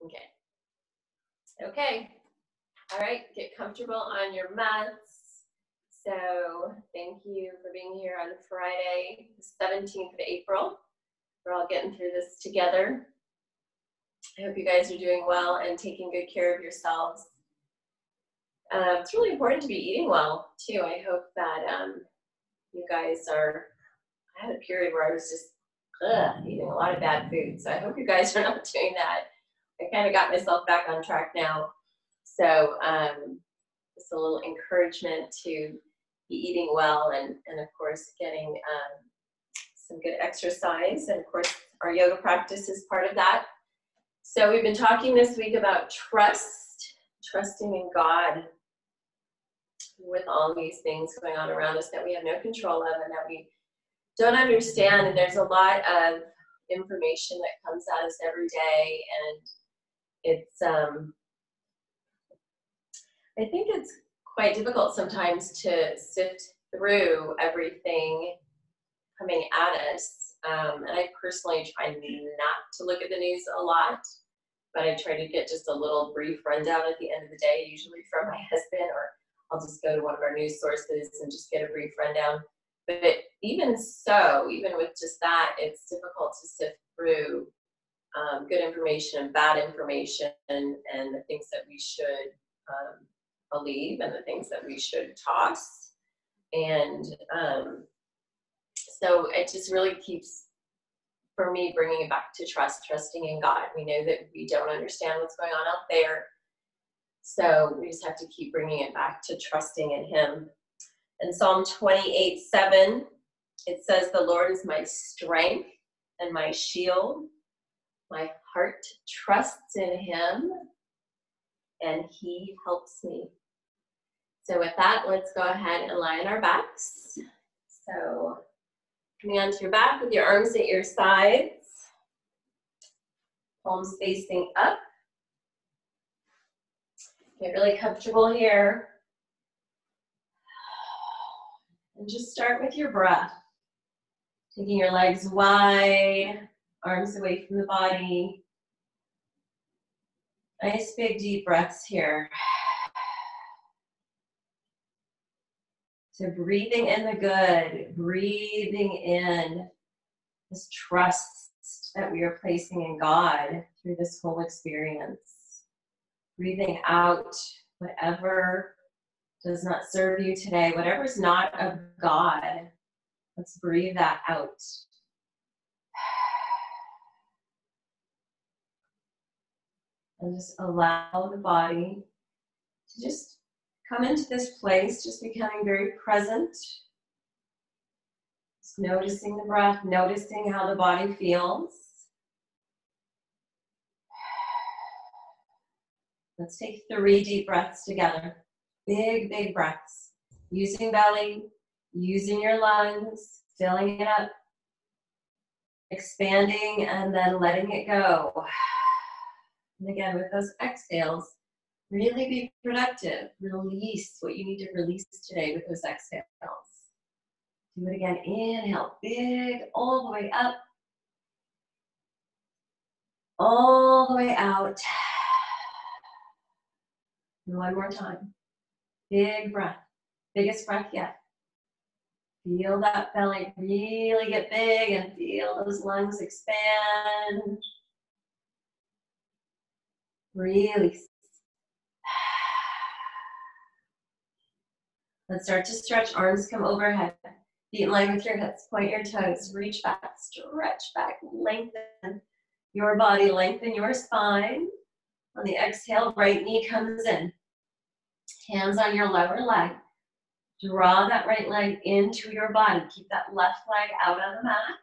Okay. Okay. All right. Get comfortable on your mats. So thank you for being here on Friday, the 17th of April. We're all getting through this together. I hope you guys are doing well and taking good care of yourselves. It's really important to be eating well, too. I hope that you guys are, I had a period where I was just eating a lot of bad food. So I hope you guys are not doing that. I kind of got myself back on track now. So just a little encouragement to be eating well and of course, getting some good exercise. And of course, our yoga practice is part of that. So we've been talking this week about trusting in God with all these things going on around us that we have no control of and that we don't understand. And there's a lot of information that comes at us every day. And it's, I think it's quite difficult sometimes to sift through everything coming at us. And I personally try not to look at the news a lot, but I try to get just a little brief rundown at the end of the day, usually from my husband, or I'll just go to one of our news sources and just get a brief rundown. But even so, even with just that, it's difficult to sift through good information and bad information and the things that we should believe and the things that we should toss. And so it just really keeps, for me, bringing it back to trusting in God. We know that we don't understand what's going on out there. So we just have to keep bringing it back to trusting in Him. In Psalm 28:7, it says, "The Lord is my strength and my shield. My heart trusts in Him, and He helps me." So with that, let's go ahead and lie on our backs. So coming onto your back with your arms at your sides, palms facing up. Get really comfortable here. And just start with your breath. Taking your legs wide, arms away from the body. Nice big deep breaths here. So breathing in the good, breathing in this trust that we are placing in God through this whole experience. Breathing out whatever does not serve you today, whatever is not of God. Let's breathe that out. And just allow the body to just come into this place, just becoming very present. Just noticing the breath, noticing how the body feels. Let's take 3 deep breaths together. Big, big breaths. Using belly, using your lungs, filling it up, expanding, and then letting it go. And again, with those exhales, really be productive. Release what you need to release today with those exhales. Do it again. Inhale, big, all the way up. All the way out. And one more time. Big breath. Biggest breath yet. Feel that belly really get big and feel those lungs expand. Release. Let's start to stretch. Arms come overhead. Feet in line with your hips. Point your toes. Reach back. Stretch back. Lengthen your body. Lengthen your spine. On the exhale, right knee comes in. Hands on your lower leg. Draw that right leg into your body. Keep that left leg out on the mat.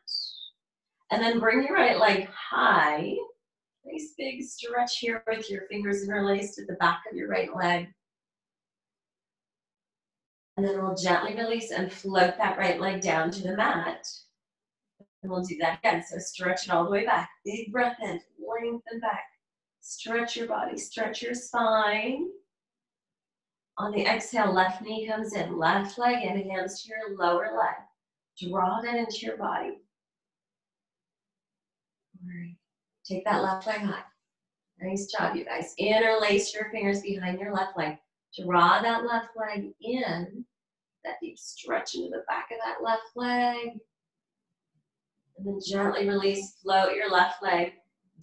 And then bring your right leg high. Nice big stretch here with your fingers interlaced at the back of your right leg. And then we'll gently release and float that right leg down to the mat. And we'll do that again. So stretch it all the way back. Big breath in, lengthen back. Stretch your body, stretch your spine. On the exhale, left knee comes in, left leg in, hands to your lower leg. Draw that into your body. All right. Take that left leg high. Nice job, you guys. Interlace your fingers behind your left leg. Draw that left leg in. That deep stretch into the back of that left leg. And then gently release, float your left leg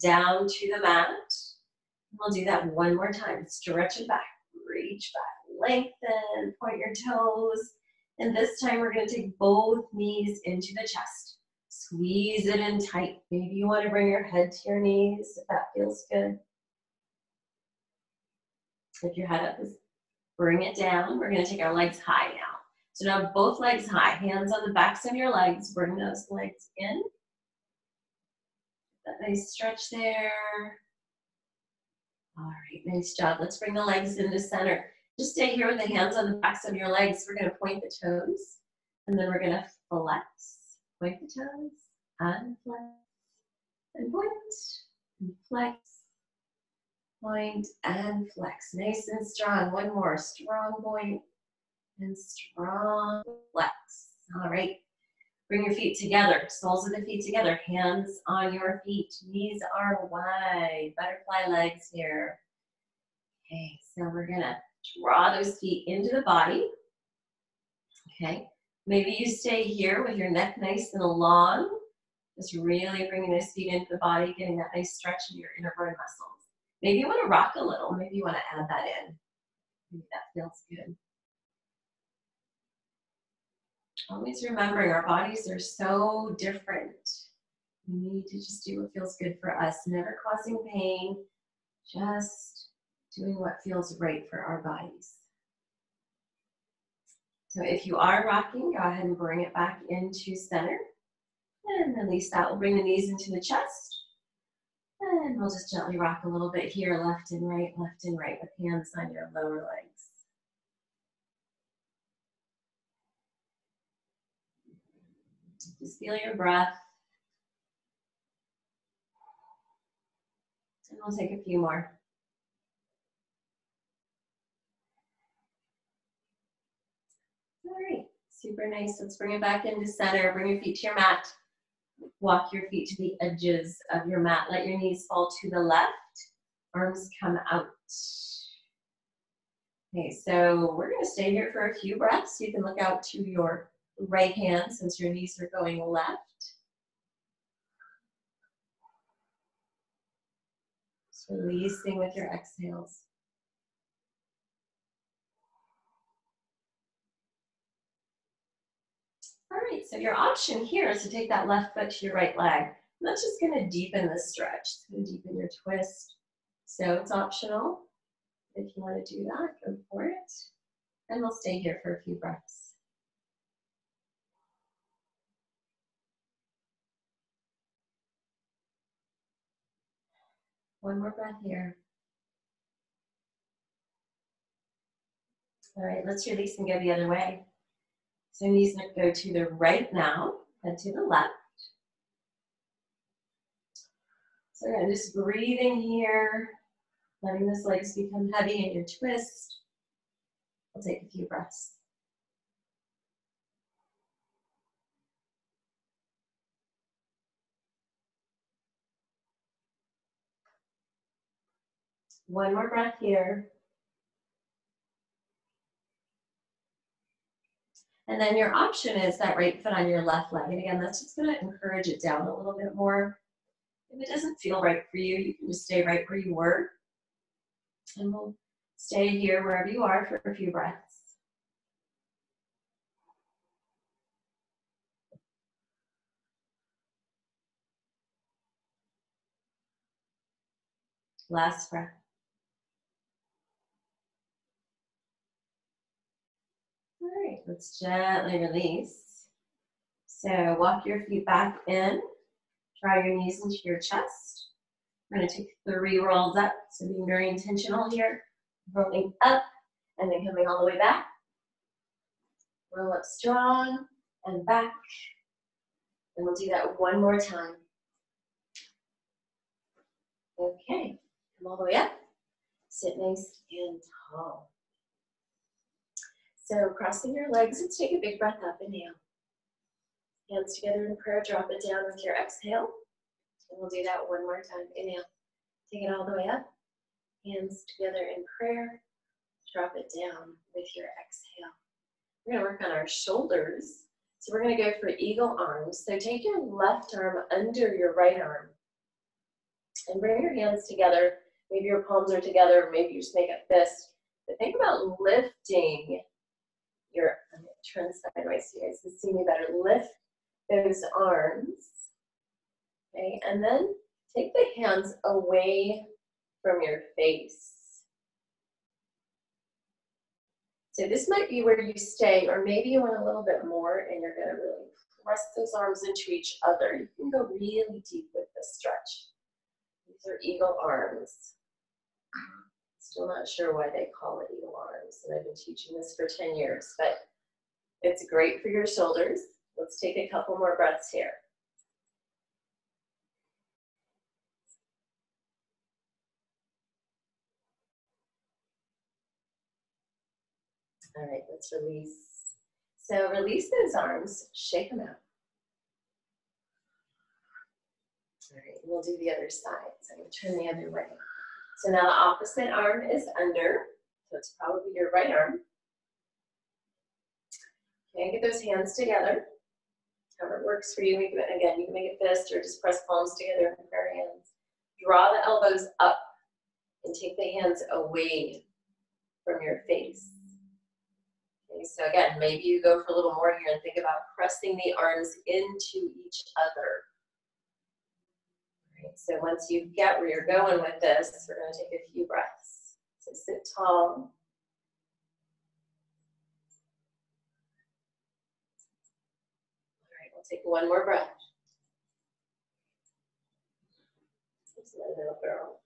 down to the mat. We'll do that one more time. Stretch it back, reach back, lengthen, point your toes. And this time we're going to take both knees into the chest. Squeeze it in tight. Maybe you want to bring your head to your knees if that feels good. If your head up, bring it down. We're going to take our legs high now. So now both legs high, hands on the backs of your legs. Bring those legs in. That nice stretch there. All right, nice job. Let's bring the legs into center. Just stay here with the hands on the backs of your legs. We're going to point the toes, and then we're going to flex. Point the toes, and flex, and point, and flex, point, and flex. Nice and strong. One more. Strong point, and strong flex. All right. Bring your feet together, soles of the feet together, hands on your feet, knees are wide, butterfly legs here. Okay, so we're gonna draw those feet into the body. Okay, maybe you stay here with your neck nice and long, just really bringing those feet into the body, getting that nice stretch in your inner vertebral muscles. Maybe you wanna rock a little, maybe you wanna add that in. Maybe that feels good. Always remembering our bodies are so different. We need to just do what feels good for us, never causing pain, just doing what feels right for our bodies. So if you are rocking, go ahead and bring it back into center. And release that. We'll bring the knees into the chest. And we'll just gently rock a little bit here, left and right with hands on your lower legs. Just feel your breath. And we'll take a few more. All right, super nice. Let's bring it back into center. Bring your feet to your mat. Walk your feet to the edges of your mat. Let your knees fall to the left. Arms come out. Okay, so we're going to stay here for a few breaths. You can look out to your right hand since your knees are going left. Just releasing with your exhales. All right, so your option here is to take that left foot to your right leg. And that's just going to deepen the stretch. It's going to deepen your twist. So it's optional. If you want to do that, go for it. And we'll stay here for a few breaths. One more breath here. All right, let's release and go the other way. So knees go to the right now, head to the left. So again, just breathing here, letting those legs become heavy in your twist. We'll take a few breaths. One more breath here. And then your option is that right foot on your left leg. And again, that's just going to encourage it down a little bit more. If it doesn't feel right for you, you can just stay right where you were. And we'll stay here wherever you are for a few breaths. Last breath. All right, let's gently release. So walk your feet back in. Draw your knees into your chest. We're going to take 3 rolls up, so being very intentional here. Rolling up and then coming all the way back. Roll up strong and back. And we'll do that one more time. Okay, come all the way up. Sit nice and tall. So crossing your legs, let's take a big breath up. Inhale. Hands together in prayer, drop it down with your exhale. And we'll do that one more time. Inhale. Take it all the way up. Hands together in prayer. Drop it down with your exhale. We're going to work on our shoulders. So we're going to go for eagle arms. So take your left arm under your right arm and bring your hands together. Maybe your palms are together, maybe you just make a fist. But think about lifting your, I'm going to turn sideways so you guys can see me better. Lift those arms. Okay, and then take the hands away from your face. So this might be where you stay, or maybe you want a little bit more and you're gonna really press those arms into each other. You can go really deep with this stretch. These are eagle arms. Still not sure why they call it eagle arms, and I've been teaching this for 10 years, but it's great for your shoulders. Let's take a couple more breaths here. All right, let's release. So release those arms, shake them out. All right, we'll do the other side. So I'm going to turn the other way. So now the opposite arm is under, so it's probably your right arm. Okay, get those hands together. However it works for you. Again, you can make a fist or just press palms together in prayer hands. Draw the elbows up and take the hands away from your face. Okay, so again, maybe you go for a little more here and think about pressing the arms into each other. All right, so once you get where you're going with this, we're going to take a few breaths. So sit tall. All right, we'll take one more breath. Just let it go.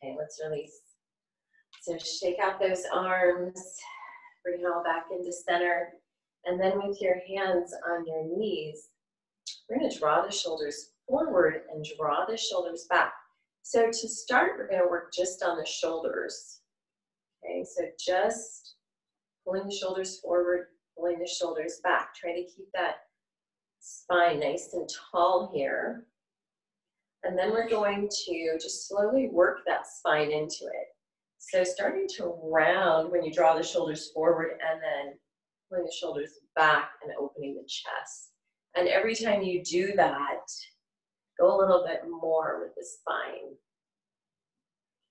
Okay, let's release. So shake out those arms, bring it all back into center, and then with your hands on your knees, we're going to draw the shoulders forward and draw the shoulders back. So to start, we're going to work just on the shoulders. Okay, so just pulling the shoulders forward, pulling the shoulders back. Try to keep that spine nice and tall here. And then we're going to just slowly work that spine into it. So starting to round when you draw the shoulders forward and then pulling the shoulders back and opening the chest. And every time you do that, go a little bit more with the spine.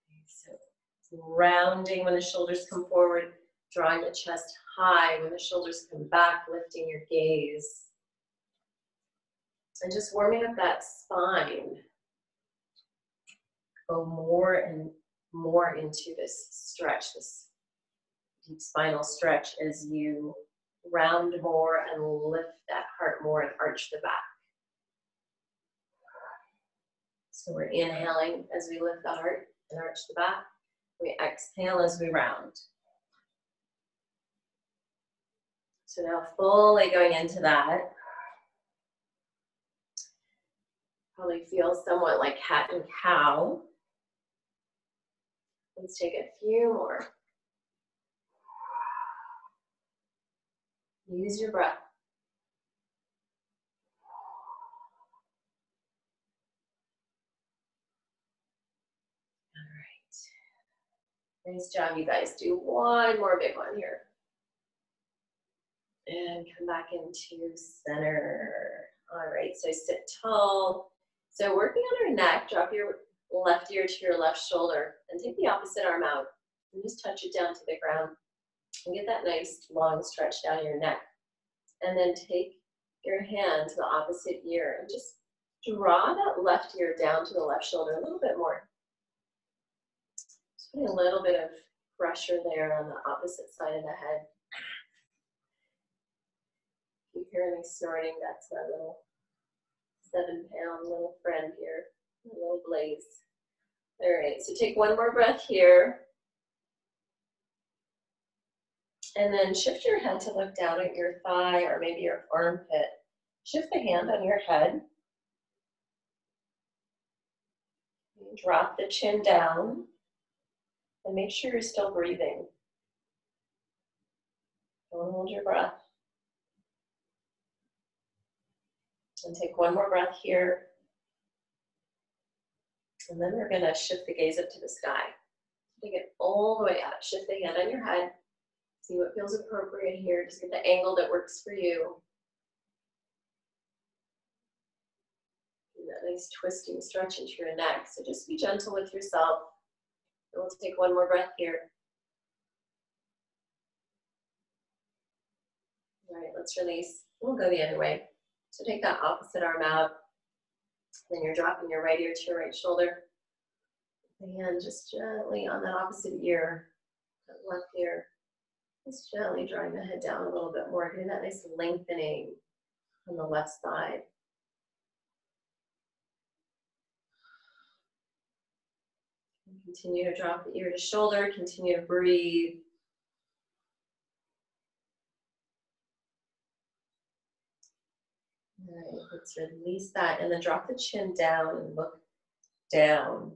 Okay, so rounding when the shoulders come forward, drawing the chest high when the shoulders come back, lifting your gaze. And just warming up that spine. Go more and more into this stretch, this deep spinal stretch as you round more and lift that heart more and arch the back. So we're inhaling as we lift the heart and arch the back. We exhale as we round. So now fully going into that. Probably feels somewhat like cat and cow. Let's take a few more. Use your breath. All right. Nice job, you guys. Do one more big one here. And come back into center. All right, so sit tall. So working on our neck, drop your left ear to your left shoulder and take the opposite arm out and just touch it down to the ground and get that nice long stretch down your neck. And then take your hand to the opposite ear and just draw that left ear down to the left shoulder a little bit more. Just putting a little bit of pressure there on the opposite side of the head. If you hear me snorting, that's my little 7-pound little friend here, a little Blaze. All right, so take one more breath here. And then shift your head to look down at your thigh or maybe your armpit. Shift the hand on your head. Drop the chin down. And make sure you're still breathing. Don't hold your breath. And take one more breath here. And then we're gonna shift the gaze up to the sky. Take it all the way up. Shift the hand on your head. See what feels appropriate here. Just get the angle that works for you. And that nice twisting stretch into your neck. So just be gentle with yourself. And we'll take one more breath here. All right, let's release. We'll go the other way. So take that opposite arm out. Then you're dropping your right ear to your right shoulder. The hand just gently on that opposite ear, that left ear. Just gently drawing the head down a little bit more, getting that nice lengthening on the left side. And continue to drop the ear to shoulder, continue to breathe. All right, let's release that and then drop the chin down and look down.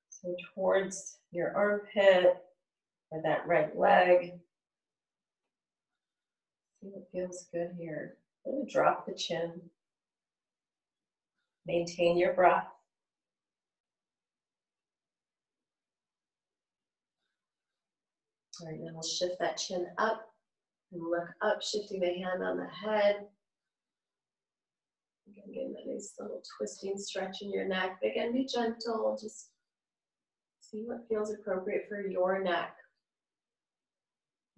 So towards your armpit or that right leg. See what feels good here. Really drop the chin. Maintain your breath. All right, now we'll shift that chin up and look up, shifting the hand on the head. Again, getting that nice little twisting stretch in your neck. But again, be gentle. Just see what feels appropriate for your neck.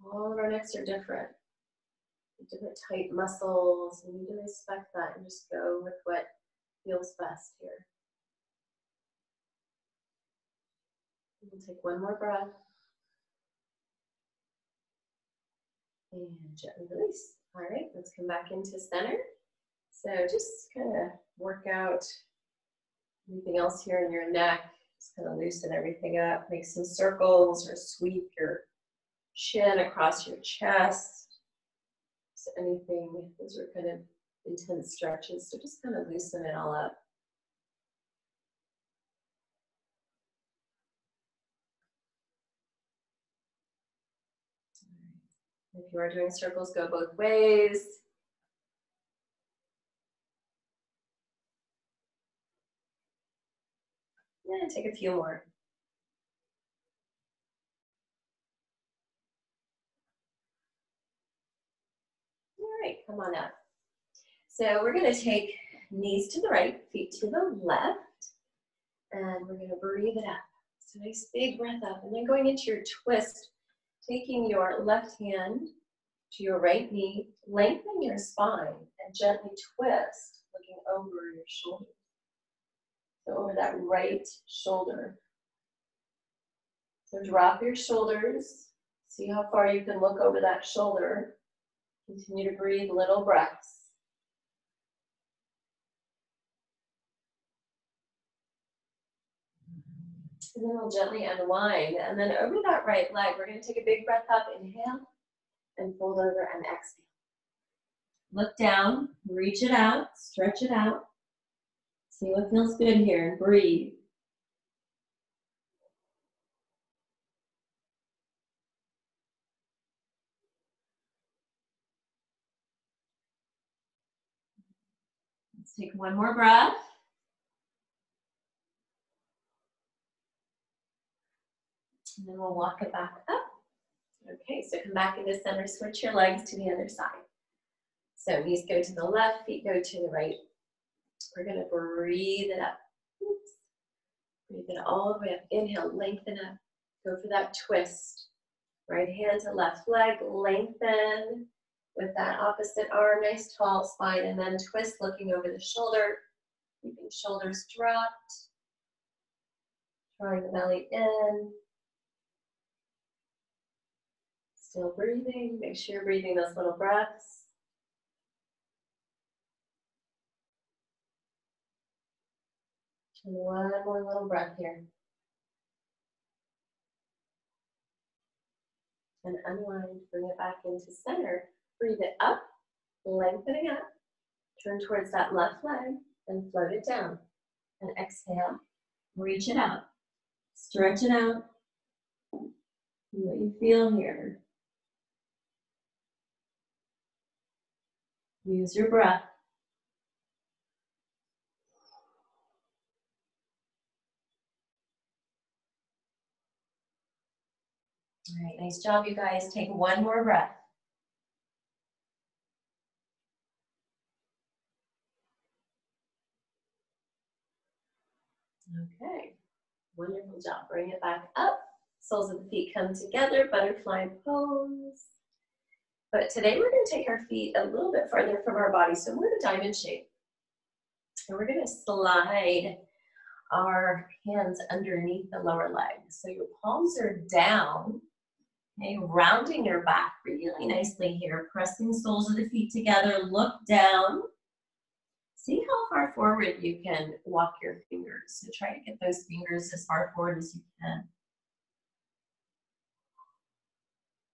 All of our necks are different. Different tight muscles. We need to respect that and just go with what feels best here. We'll take one more breath. And gently release. All right, let's come back into center. So just kind of work out anything else here in your neck. Just kind of loosen everything up. Make some circles or sweep your chin across your chest. So anything, those are kind of intense stretches. So just kind of loosen it all up. If you are doing circles, go both ways. Yeah, take a few more. All right, come on up. So we're going to take knees to the right, feet to the left, and we're going to breathe it up. So nice big breath up, and then going into your twist, taking your left hand to your right knee, lengthen your spine, and gently twist, looking over your shoulder. So over that right shoulder. So drop your shoulders. See how far you can look over that shoulder. Continue to breathe little breaths. And then we'll gently unwind. And then over that right leg, we're going to take a big breath up. Inhale and fold over and exhale. Look down, reach it out, stretch it out. See what feels good here and breathe. Let's take one more breath. And then we'll walk it back up. Okay, so come back into center, switch your legs to the other side. So knees go to the left, feet go to the right. We're gonna breathe it up. Oops. Breathe it all the way up. Inhale, lengthen up. Go for that twist. Right hand to left leg, lengthen with that opposite arm, nice tall spine, and then twist looking over the shoulder, keeping shoulders dropped. Drawing the belly in. Still breathing, make sure you're breathing those little breaths. And one more little breath here. And unwind, bring it back into center. Breathe it up, lengthening up. Turn towards that left leg and float it down. And exhale, reach it out. Stretch it out. See what you feel here. Use your breath. All right, nice job, you guys. Take one more breath. Okay, wonderful job. Bring it back up. Soles of the feet come together, butterfly pose. But today we're going to take our feet a little bit farther from our body. So we're in a diamond shape. And we're going to slide our hands underneath the lower legs. So your palms are down, okay, rounding your back really nicely here, pressing soles of the feet together, look down. See how far forward you can walk your fingers. So try to get those fingers as far forward as you can.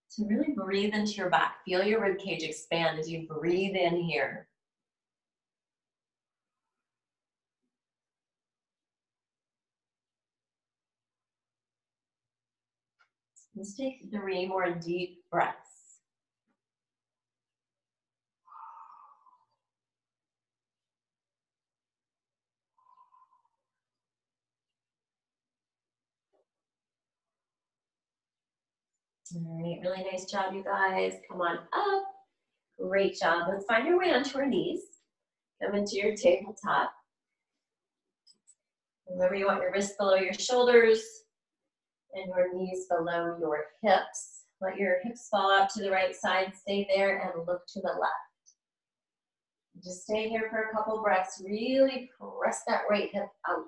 So really breathe into your back. Feel your rib cage expand as you breathe in here. Let's take 3 more deep breaths. All right, really nice job, you guys. Come on up. Great job. Let's find your way onto our knees. Come into your tabletop. Remember, you want your wrists below your shoulders and your knees below your hips. Let your hips fall out to the right side. Stay there and look to the left. Just stay here for a couple breaths. Really press that right hip out.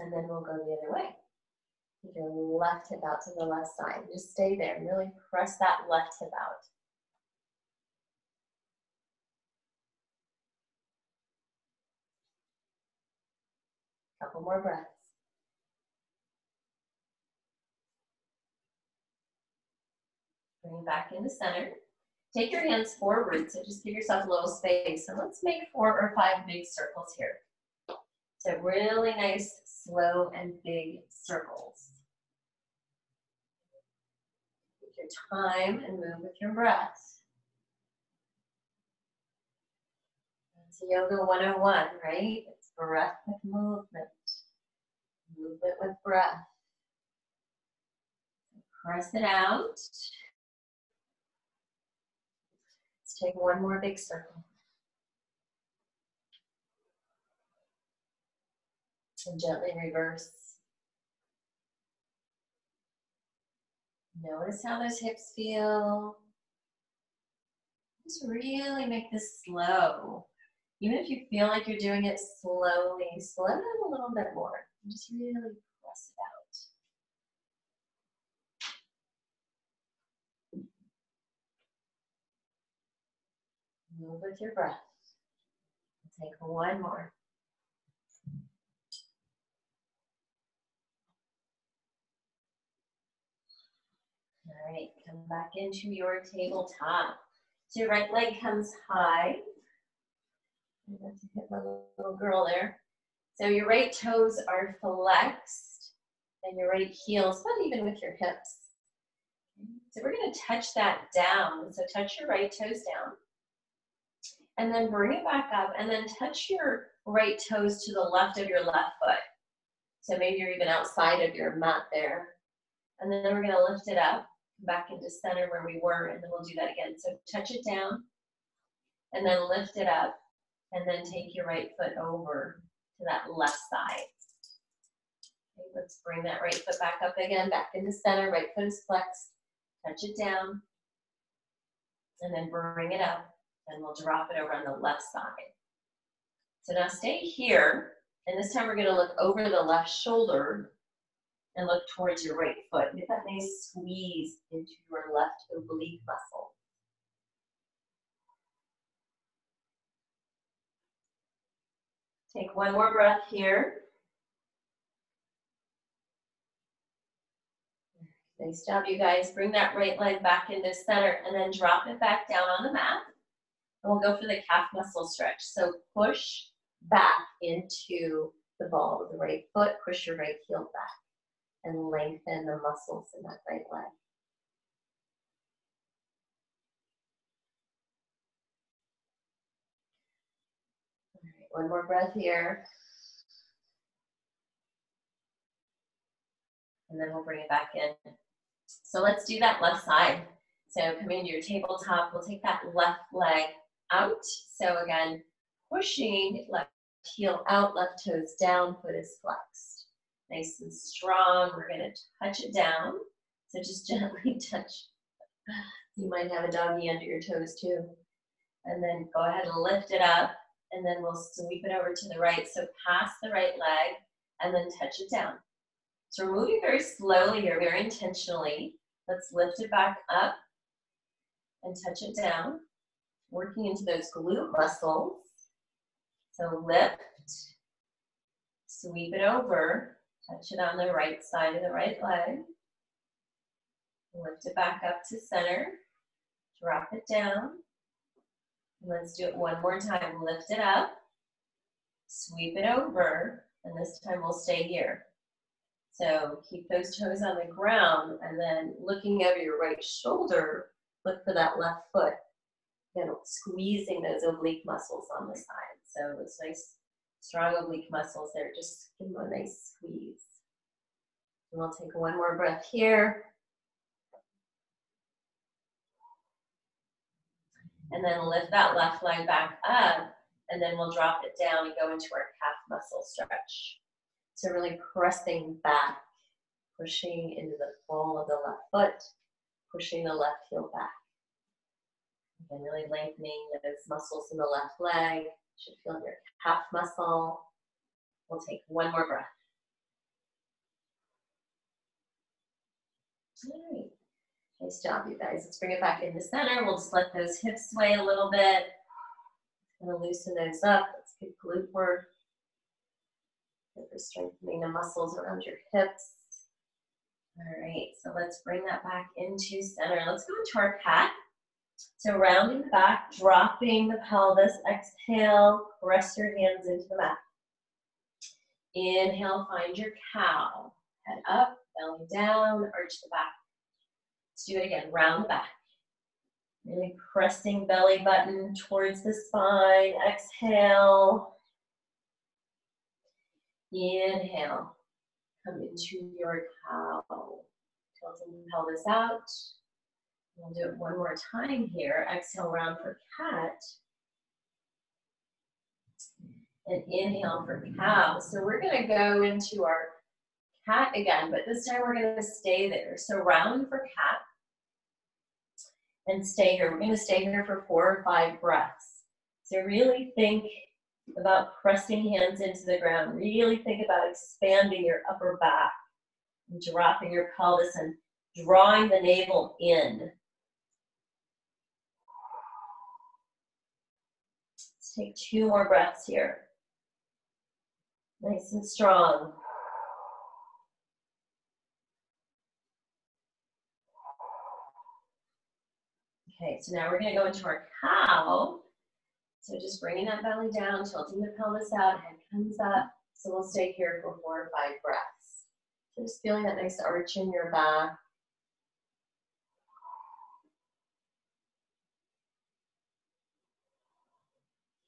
And then we'll go the other way. Take your left hip out to the left side. Just stay there. Really press that left hip out. Couple more breaths. Bring it back into center. Take your hands forward, so just give yourself a little space. And let's make 4 or 5 big circles here. So really nice, slow, and big circles. Take your time and move with your breath. It's Yoga 101, right? It's breath with movement. Movement with breath. Press it out. Let's take 1 more big circle. And gently reverse. Notice how those hips feel. Just really make this slow. Even if you feel like you're doing it slowly, slow down a little bit more. Just really press it out. Move with your breath. Take 1 more. All right, come back into your tabletop. So your right leg comes high. I'm going to hit my little girl there. So your right toes are flexed and your right heels, not even with your hips. So we're going to touch that down. So touch your right toes down. And then bring it back up and then touch your right toes to the left of your left foot. So maybe you're even outside of your mat there. And then we're going to lift it up, back into center where we were, and then we'll do that again. So touch it down and then lift it up and then take your right foot over to that left side. Okay, let's bring that right foot back up again, back into center. Right foot is flexed. Touch it down and then bring it up. And we'll drop it over on the left side. So now stay here, and this time we're going to look over the left shoulder and look towards your right foot. Get that nice squeeze into your left oblique muscle. Take 1 more breath here. Nice job, you guys. Bring that right leg back into center and then drop it back down on the mat. And we'll go for the calf muscle stretch. So push back into the ball of the right foot, push your right heel back, and lengthen the muscles in that right leg. All right, One more breath here. And then we'll bring it back in. So let's do that left side. So come into your tabletop. We'll take that left leg out. So again, pushing left heel out, left toes down, foot is flexed. Nice and strong. We're going to touch it down. So just gently touch. You might have a doggy under your toes too. And then go ahead and lift it up. And then we'll sweep it over to the right. So pass the right leg and then touch it down. So we're moving very slowly here, very intentionally. Let's lift it back up and touch it down. Working into those glute muscles. So lift, sweep it over, touch it on the right side of the right leg. Lift it back up to center, drop it down. Let's do it one more time. Lift it up, sweep it over, and this time we'll stay here. So keep those toes on the ground, and then looking over your right shoulder, look for that left foot. You know, squeezing those oblique muscles on the side. So it's nice, strong oblique muscles there. Just give them a nice squeeze. And we'll take one more breath here. And then lift that left leg back up, and then we'll drop it down and go into our calf muscle stretch. So really pressing back, pushing into the ball of the left foot, pushing the left heel back. And really lengthening those muscles in the left leg. You should feel your calf muscle. We'll take one more breath. All right. Nice job, you guys. Let's bring it back into center. We'll just let those hips sway a little bit. Gonna loosen those up. Let's get glute work. Good for strengthening the muscles around your hips. All right, so let's bring that back into center. Let's go into our cat. So rounding back, dropping the pelvis. Exhale, press your hands into the mat. Inhale, find your cow. Head up, belly down, arch the back. Let's do it again, round the back. Really pressing belly button towards the spine. Exhale. Inhale, come into your cow. Tilting the pelvis out. We'll do it one more time here. Exhale, round for cat. And inhale for cow. So we're going to go into our cat again, but this time we're going to stay there. So round for cat. And stay here. We're going to stay here for 4 or 5 breaths. So really think about pressing hands into the ground. Really think about expanding your upper back. And dropping your pelvis and drawing the navel in. Take 2 more breaths here. Nice and strong. Okay, so now we're going to go into our cow. So just bringing that belly down, tilting the pelvis out, head comes up. So we'll stay here for 4 or 5 breaths. So just feeling that nice arch in your back.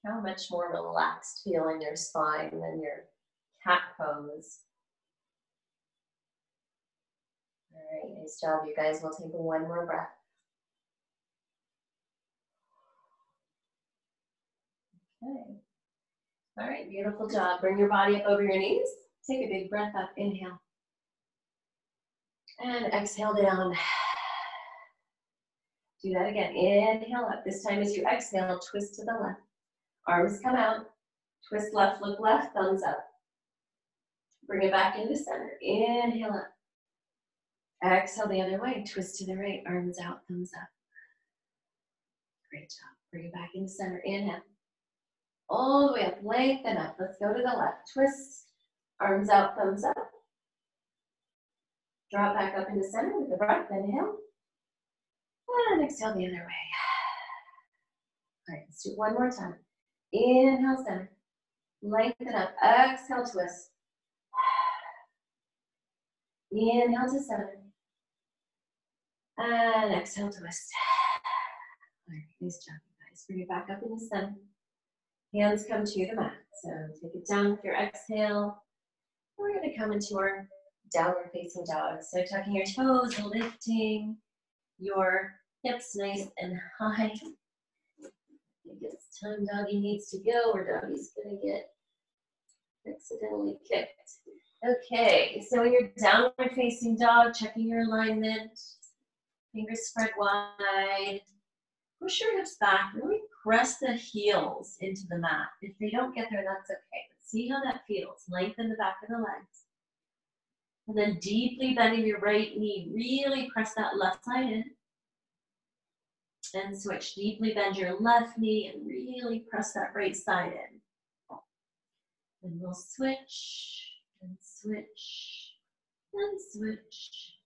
How much more relaxed feel in your spine than your cat pose. All right, nice job, you guys. We'll take 1 more breath. Okay. All right, beautiful job. Bring your body up over your knees. Take a big breath up. Inhale. And exhale down. Do that again. Inhale up. This time as you exhale, twist to the left. Arms come out. Twist left, look left, thumbs up. Bring it back into center. Inhale up. Exhale the other way. Twist to the right, arms out, thumbs up. Great job. Bring it back into center. Inhale. All the way up, lengthen up. Let's go to the left. Twist, arms out, thumbs up. Drop back up into center with the breath. Inhale. And exhale the other way. All right, let's do it one more time. Inhale, center. Lengthen up. Exhale, twist. Inhale to center. And exhale, twist. All right, nice job, you guys. Bring it back up into center. Hands come to the mat. So take it down with your exhale. We're going to come into our downward facing dog. So tucking your toes, lifting your hips nice and high. I think it's time doggy needs to go or doggy's going to get accidentally kicked. Okay, so in your downward facing dog, checking your alignment, fingers spread wide. Push your hips back, really press the heels into the mat. If they don't get there, that's okay. But see how that feels. Lengthen the back of the legs. And then deeply bending your right knee, really press that left side in. And switch, deeply bend your left knee and really press that right side in. And we'll switch, and switch, and switch,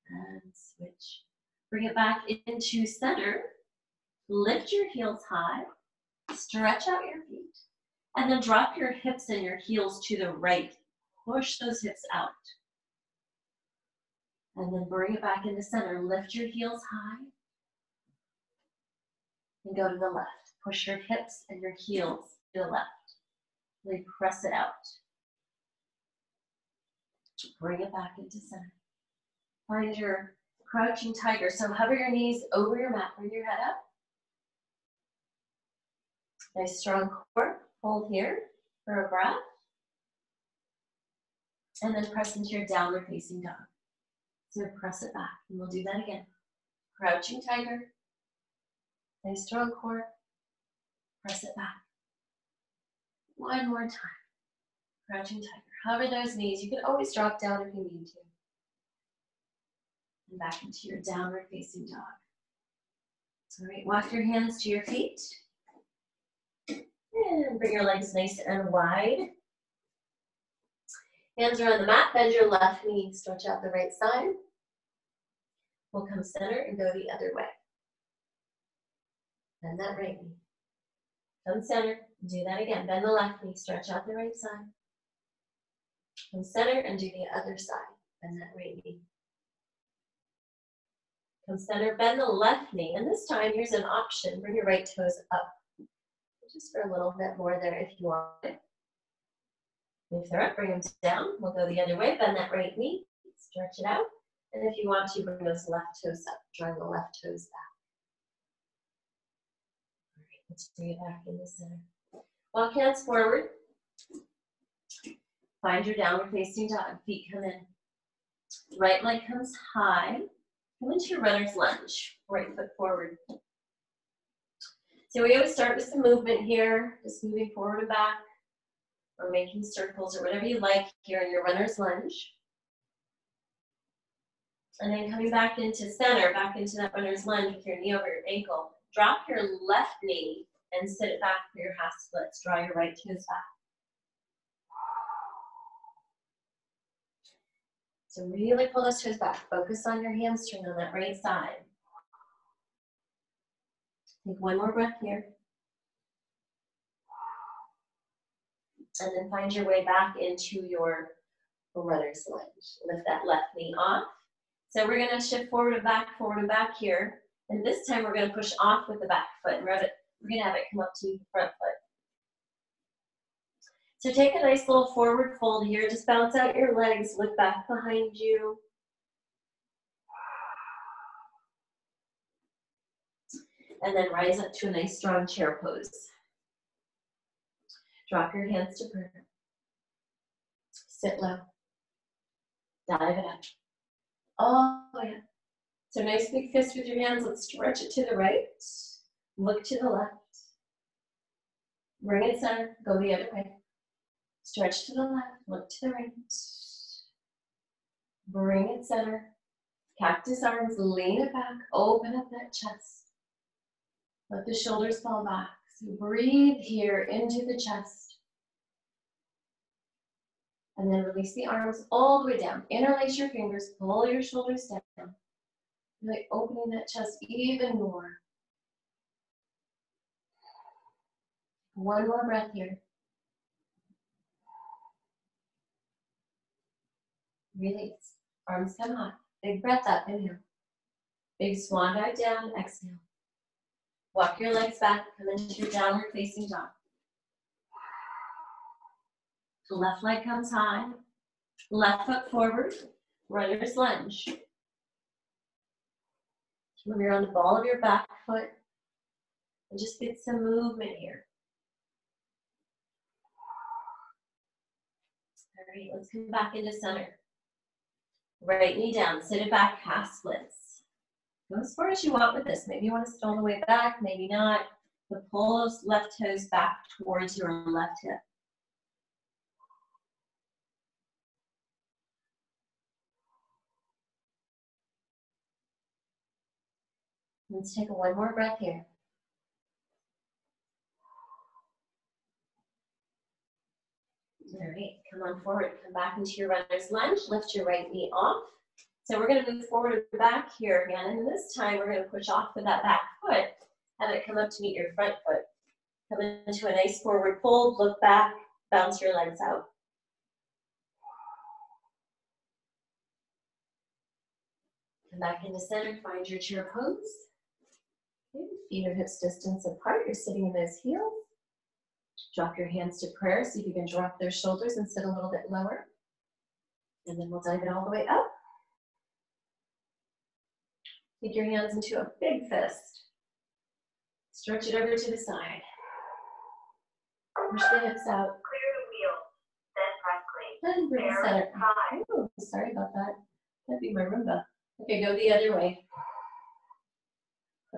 and switch. Bring it back into center. Lift your heels high, stretch out your feet, and then drop your hips and your heels to the right. Push those hips out. And then bring it back into center. Lift your heels high, and go to the left. Push your hips and your heels to the left. Really press it out. Bring it back into center. Find your crouching tiger. So hover your knees over your mat. Bring your head up. Nice strong core. Hold here for a breath. And then press into your downward facing dog. So press it back. And we'll do that again. Crouching tiger. Nice strong core. Press it back. One more time. Crouching tiger. Hover those knees. You can always drop down if you need to. And back into your downward facing dog. All right, walk your hands to your feet. And bring your legs nice and wide. Hands are on the mat. Bend your left knee. Stretch out the right side. We'll come center and go the other way. Bend that right knee. Come center. Do that again. Bend the left knee. Stretch out the right side. Come center and do the other side. Bend that right knee. Come center. Bend the left knee. And this time, here's an option. Bring your right toes up. Just for a little bit more there if you want it. If they're up, bring them down. We'll go the other way. Bend that right knee. Stretch it out. And if you want to, bring those left toes up. Drawing the left toes back. All right, let's bring it back in the center. Walk hands forward. Find your downward facing dog. Feet come in. Right leg comes high. Come into your runner's lunge. Right foot forward. So we always start with some movement here, just moving forward and back, or making circles, or whatever you like here in your runner's lunge. And then coming back into center, back into that runner's lunge with your knee over your ankle. Drop your left knee and sit it back for your half splits. Draw your right toes back. So really pull those toes back. Focus on your hamstring on that right side. Take one more breath here. And then find your way back into your runner's lunge. Lift that left knee off. So we're going to shift forward and back here. And this time we're going to push off with the back foot. And we're going to have it come up to the front foot. So take a nice little forward fold here. Just bounce out your legs. Look back behind you. And then rise up to a nice strong chair pose. Drop your hands to prayer. Sit low. Dive it up. Oh, yeah. So nice big fist with your hands. Let's stretch it to the right. Look to the left. Bring it center. Go the other way. Stretch to the left. Look to the right. Bring it center. Cactus arms. Lean it back. Open up that chest. Let the shoulders fall back. So breathe here into the chest. And then release the arms all the way down. Interlace your fingers, pull your shoulders down. Really opening that chest even more. One more breath here. Release. Arms come high. Big breath up, inhale. Big swan dive down, exhale. Walk your legs back, come into your downward facing dog. Left leg comes high. Left foot forward. Runner's lunge. Remember, you're on the ball of your back foot. And just get some movement here. All right, let's come back into center. Right knee down, sit it back, half splits. Go as far as you want with this. Maybe you want to sit all the way back, maybe not. But pull those left toes back towards your left hip. Let's take one more breath here. All right, come on forward, come back into your runner's lunge, lift your right knee off. So we're gonna move forward and back here again, and this time we're gonna push off with that back foot, have it come up to meet your front foot. Come into a nice forward fold, look back, bounce your legs out. Come back into center, find your chair pose. Okay, feet are hips distance apart, you're sitting in those heels. Drop your hands to prayer, see if you can drop those shoulders and sit a little bit lower. And then we'll dive it all the way up. Take your hands into a big fist. Stretch it over to the side. Push the hips out. Clear the wheel, then press clean. And bring the center. Oh, sorry about that. That'd be my Roomba. Okay, go the other way.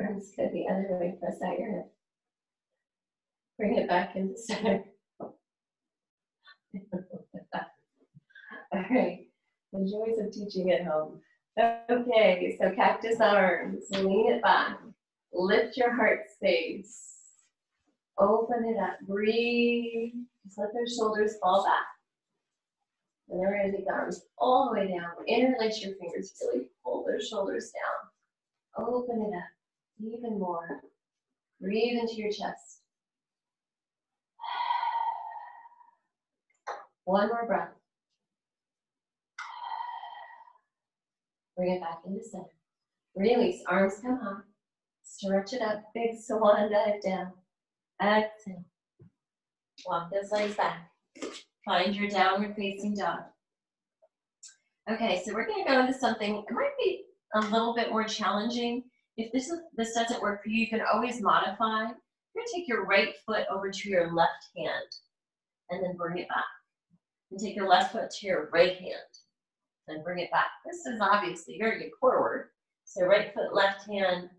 Arms go the other way, press out your hip. Bring it back into center. All right, the joys of teaching at home. Okay, so cactus arms, lean it back. Lift your heart space. Open it up, breathe. Just let those shoulders fall back. And then we're gonna take the arms all the way down. Interlace your fingers, really pull those shoulders down. Open it up, even more. Breathe into your chest. One more breath. Bring it back into center. Release, arms come high. Stretch it up, big swan dive down. Exhale. Walk those legs back. Find your downward facing dog. Okay, so we're gonna go into something, it might be a little bit more challenging. If this doesn't work for you, you can always modify. You're gonna take your right foot over to your left hand and then bring it back. And take your left foot to your right hand and bring it back. This is obviously very good core work. So right foot, left hand,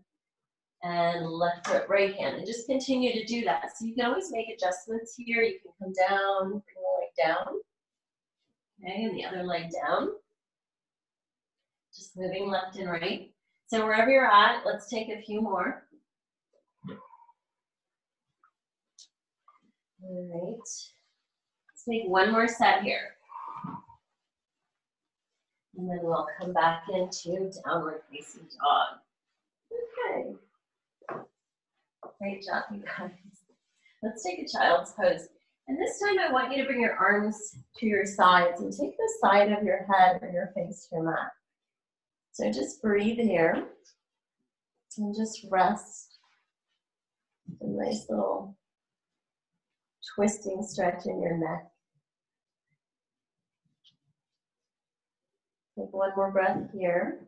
and left foot, right hand. And just continue to do that. So you can always make adjustments here. You can come down, bring the leg down. Okay, and the other leg down. Just moving left and right. So wherever you're at, let's take a few more. All right. Let's make one more set here. And then we'll come back into downward facing dog. Okay. Great job, you guys. Let's take a child's pose. And this time I want you to bring your arms to your sides and take the side of your head or your face to your mat. So just breathe here and just rest. A nice little twisting stretch in your neck. Take one more breath here.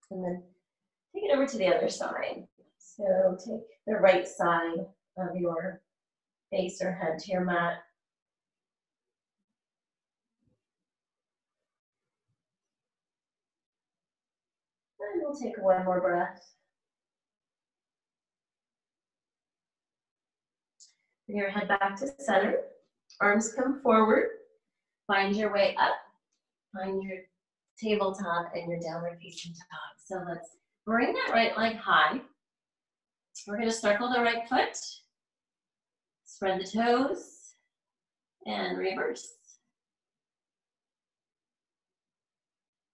And then take it over to the other side. So take the right side of your face or head to your mat. And we'll take one more breath. Bring your head back to center. Arms come forward. Find your way up. Find your tabletop and your downward facing dog. So let's bring that right leg high. We're going to circle the right foot. Spread the toes. And reverse.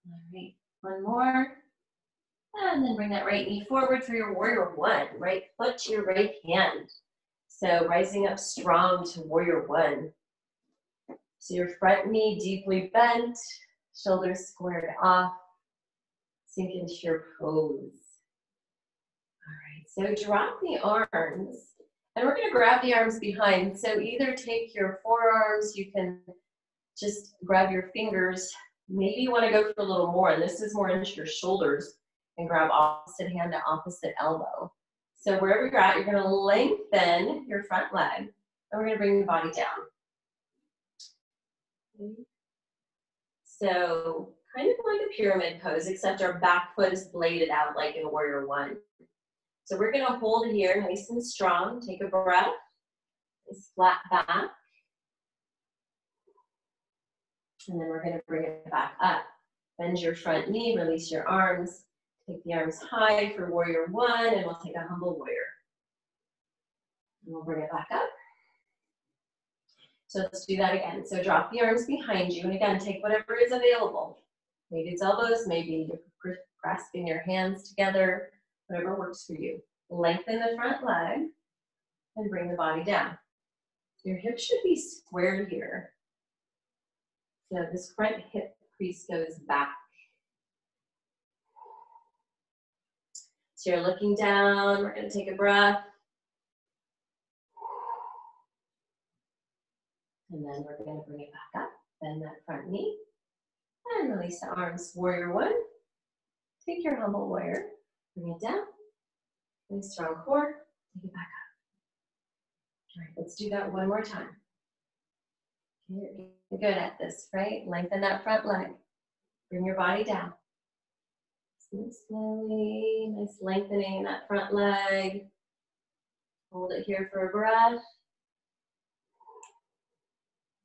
All right, one more. And then bring that right knee forward for your warrior one. Right foot to your right hand. So rising up strong to warrior one. So your front knee deeply bent, shoulders squared off. Sink into your pose. All right, so drop the arms And we're gonna grab the arms behind. So either take your forearms, you can just grab your fingers. Maybe you wanna go for a little more, and this is more into your shoulders, and grab opposite hand to opposite elbow. So wherever you're at, you're gonna lengthen your front leg, and we're gonna bring the body down. So kind of like a pyramid pose, except our back foot is bladed out like in warrior one. So we're gonna hold here nice and strong. Take a breath, nice flat back. And then we're gonna bring it back up. Bend your front knee, release your arms. Take the arms high for warrior one, and we'll take a humble warrior. And we'll bring it back up. So let's do that again. So drop the arms behind you, and again, take whatever is available. Maybe it's elbows, maybe you're grasping your hands together, whatever works for you. Lengthen the front leg, and bring the body down. Your hips should be squared here. So this front hip crease goes back. So you're looking down, we're gonna take a breath. And then we're gonna bring it back up, bend that front knee, and release the arms. Warrior one, take your humble warrior, bring it down, nice strong core, take it back up. All right, let's do that one more time. You're good at this, right? Lengthen that front leg, bring your body down. Slowly, nice lengthening in that front leg. Hold it here for a breath.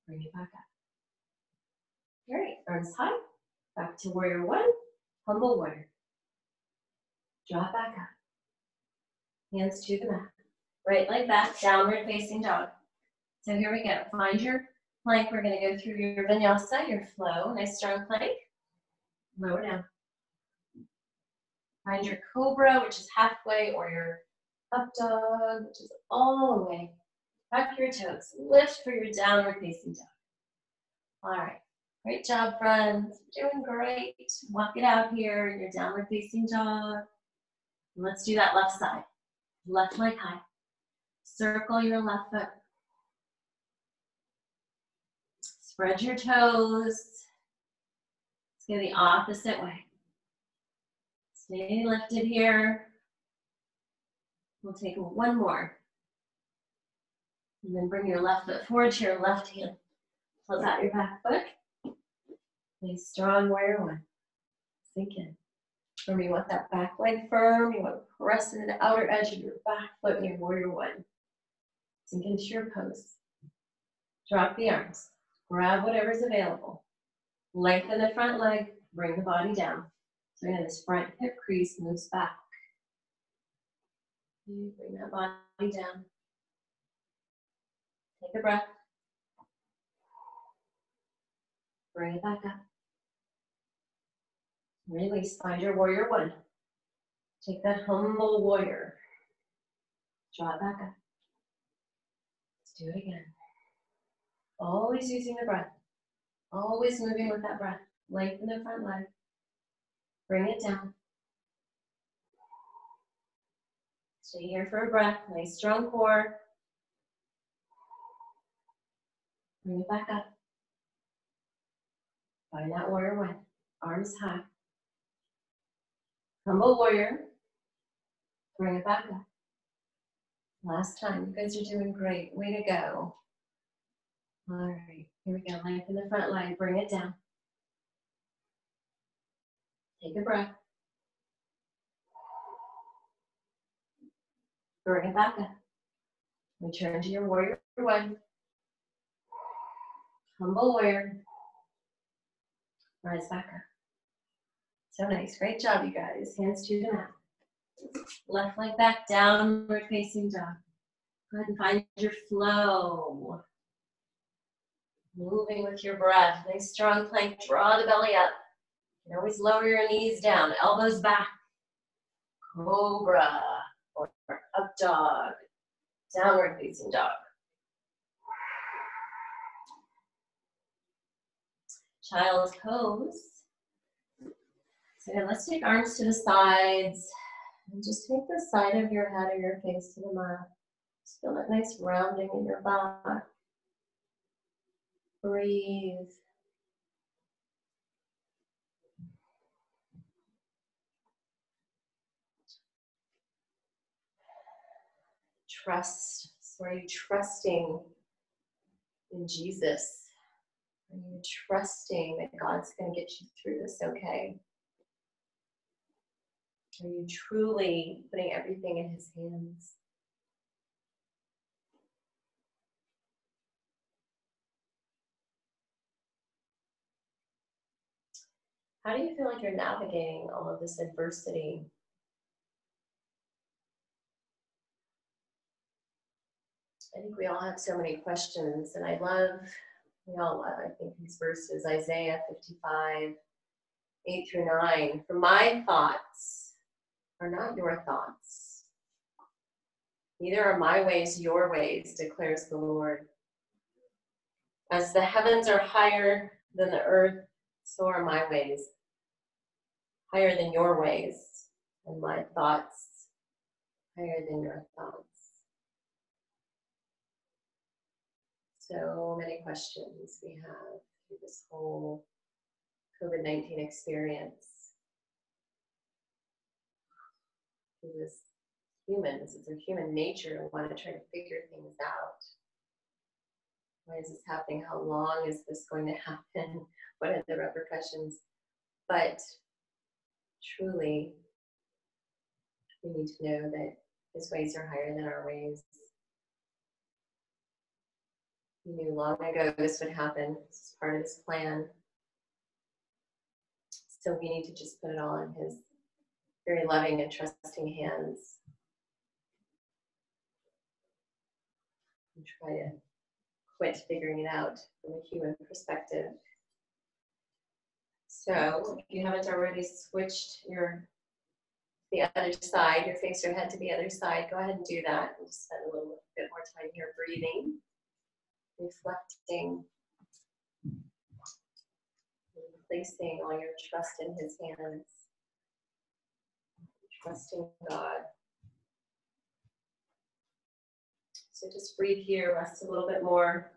Bring it back up. All right, arms high. Back to warrior one, humble warrior. Draw it back up. Hands to the mat. Right leg back, downward facing dog. So here we go. Find your plank. We're going to go through your vinyasa, your flow. Nice strong plank. Lower down. Find your cobra, which is halfway, or your up dog, which is all the way. Tuck your toes. Lift for your downward facing dog. All right. Great job, friends. Doing great. Walk it out here. Your downward facing dog. And let's do that left side. Left leg high. Circle your left foot. Spread your toes. Let's go the opposite way. Stay lifted here. We'll take one more. And then bring your left foot forward to your left hand. Flip out your back foot. Nice strong warrior one. Sink in. Remember, you want that back leg firm. You want to press into the outer edge of your back foot in your warrior one. Sink into your pose. Drop the arms. Grab whatever's available. Lengthen the front leg. Bring the body down. So again, this front hip crease moves back. Bring that body down. Take a breath. Bring it back up. Release. Find your warrior one. Take that humble warrior. Draw it back up. Let's do it again. Always using the breath. Always moving with that breath. Lengthen the front leg. Bring it down. Stay here for a breath. Nice strong core. Bring it back up. Find that warrior one. Arms high. Humble warrior. Bring it back up. Last time. You guys are doing great. Way to go. All right. Here we go. Lengthen the front leg. Bring it down. Take a breath. Bring it back up. Return to your warrior one. Humble warrior. Rise back up. So nice. Great job, you guys. Hands to the mat. Left leg back, downward facing dog. Go ahead and find your flow. Moving with your breath. Nice strong plank. Draw the belly up. You can always lower your knees down. Elbows back. Cobra or up dog. Downward facing dog. Child's pose. So again, let's take arms to the sides and just take the side of your head or your face to the mat. Just feel that nice rounding in your back. Breathe. Trust. So are you trusting in Jesus? Are you trusting that God's going to get you through this okay? Are you truly putting everything in His hands? How do you feel like you're navigating all of this adversity? I think we all have so many questions, and we all love, I think, these verses, Isaiah 55, 8 through 9. For my thoughts are not your thoughts. Neither are my ways your ways, declares the Lord. As the heavens are higher than the earth, so are my ways higher than your ways, and my thoughts higher than your thoughts. So many questions we have through this whole COVID-19 experience. It's our human nature to want to try to figure things out. Why is this happening? How long is this going to happen? What are the repercussions? But truly, we need to know that His ways are higher than our ways. He knew long ago this would happen. This is part of His plan. So we need to just put it all in His very loving and trusting hands and try to quit figuring it out from a human perspective. So if you haven't already switched the other side, face your head to the other side, go ahead and do that. We'll just spend a little bit more time here breathing, reflecting, placing all your trust in His hands, trusting God. So just breathe here, rest a little bit more.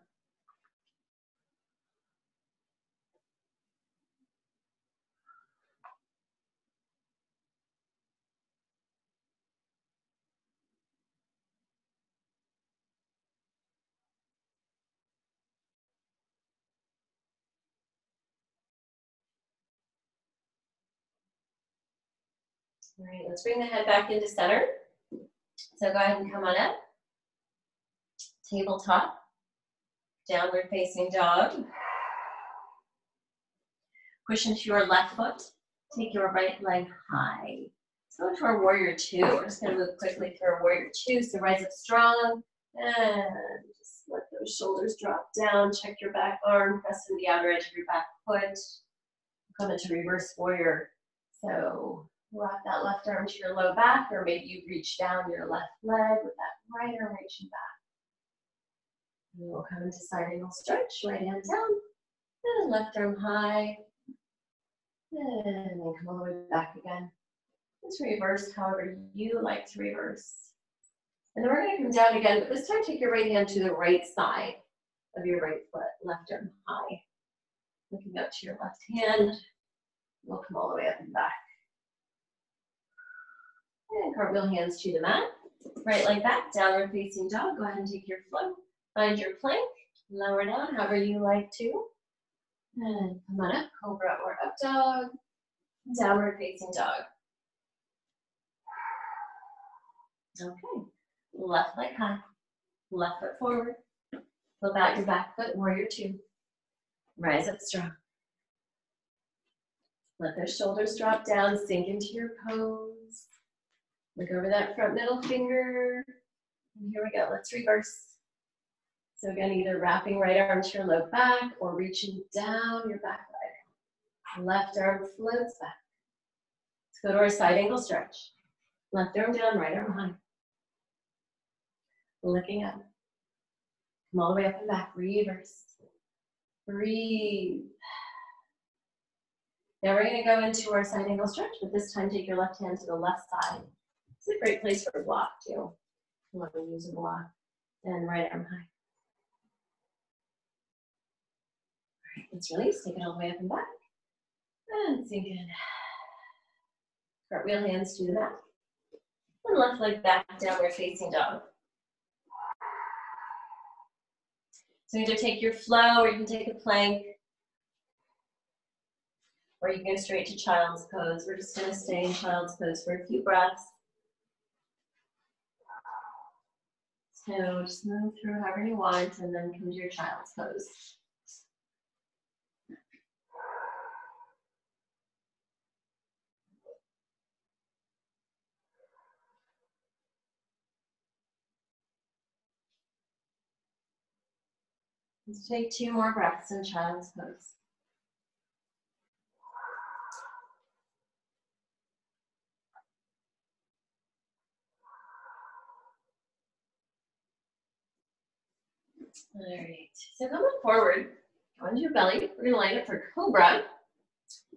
All right, let's bring the head back into center. So go ahead and come on up. Tabletop, downward facing dog. Push into your left foot. Take your right leg high. Let's go to our warrior two. We're just going to move quickly through our warrior two. So rise up strong and just let those shoulders drop down. Check your back arm. Press into the outer edge of your back foot. Come into reverse warrior. So rock that left arm to your low back, or maybe you reach down your left leg with that right arm reaching back. And we'll come into side angle stretch. Right hand down and left arm high. And then come all the way back again. Let's reverse however you like to reverse. And then we're going to come down again, but this time take your right hand to the right side of your right foot, left arm high. Looking up to your left hand. We'll come all the way up and back. And cartwheel hands to the mat. Right leg back, downward facing dog. Go ahead and take your float. Find your plank. Lower down however you like to. And come on up, cobra or up dog. Downward facing dog. Okay. Left leg high. Left foot forward. Flip out your back foot, warrior two. Rise up strong. Let those shoulders drop down, sink into your pose. Look over that front middle finger. And here we go, let's reverse. So again, either wrapping right arm to your low back or reaching down your back leg. Left arm floats back. Let's go to our side angle stretch. Left arm down, right arm high. Looking up. Come all the way up and back, reverse. Breathe. Now we're going to go into our side angle stretch, but this time take your left hand to the left side. It's a great place for a block too. You want to use a block. and right arm high. All right, let's release. Take it all the way up and back. And sink in. Cartwheel hands to the mat. And left leg back, downward facing dog. So either take your flow, or you can take a plank, or you can go straight to child's pose. We're just gonna stay in child's pose for a few breaths. So just move through however you want, and then come to your child's pose. Let's take 2 more breaths in child's pose. All right, so coming forward, onto your belly. We're gonna line up for cobra.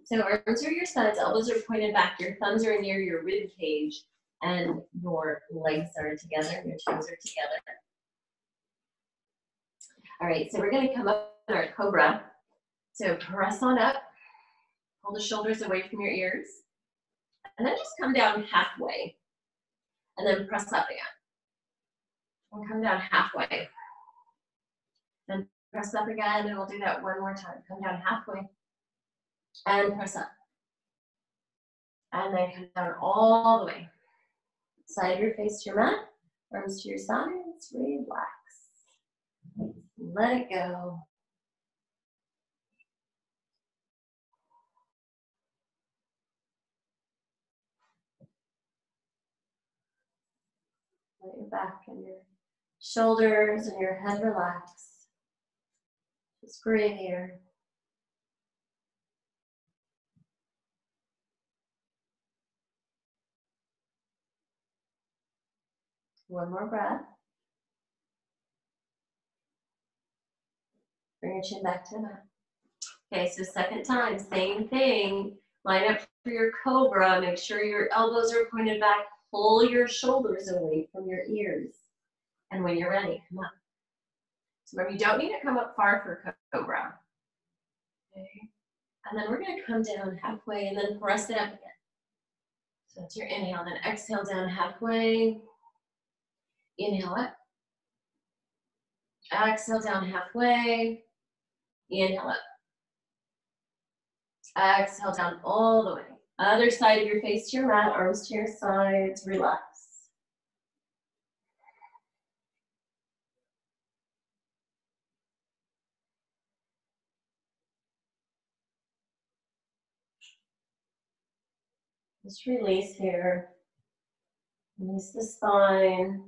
So arms are your sides, elbows are pointed back, your thumbs are near your rib cage, and your legs are together, your toes are together. All right, so we're gonna come up in our cobra. So press on up, pull the shoulders away from your ears, and then just come down halfway, and then press up again. We'll come down halfway. Then press up again, and we'll do that one more time. Come down halfway, and press up. And then come down all the way. Side of your face to your mat, arms to your sides, relax. Let it go. Let your back and your shoulders and your head relax. Just breathe here. One more breath. Bring your chin back to the mat. Okay, so second time, same thing. Line up for your cobra. Make sure your elbows are pointed back. Pull your shoulders away from your ears. And when you're ready, come up. So remember, you don't need to come up far for cobra. Okay. And then we're going to come down halfway and then press it up again. So that's your inhale. Then exhale down halfway. Inhale up. Exhale down halfway. Inhale up. Exhale down all the way. Other side of your face to your mat, arms to your sides, relax. Just release here. Release the spine.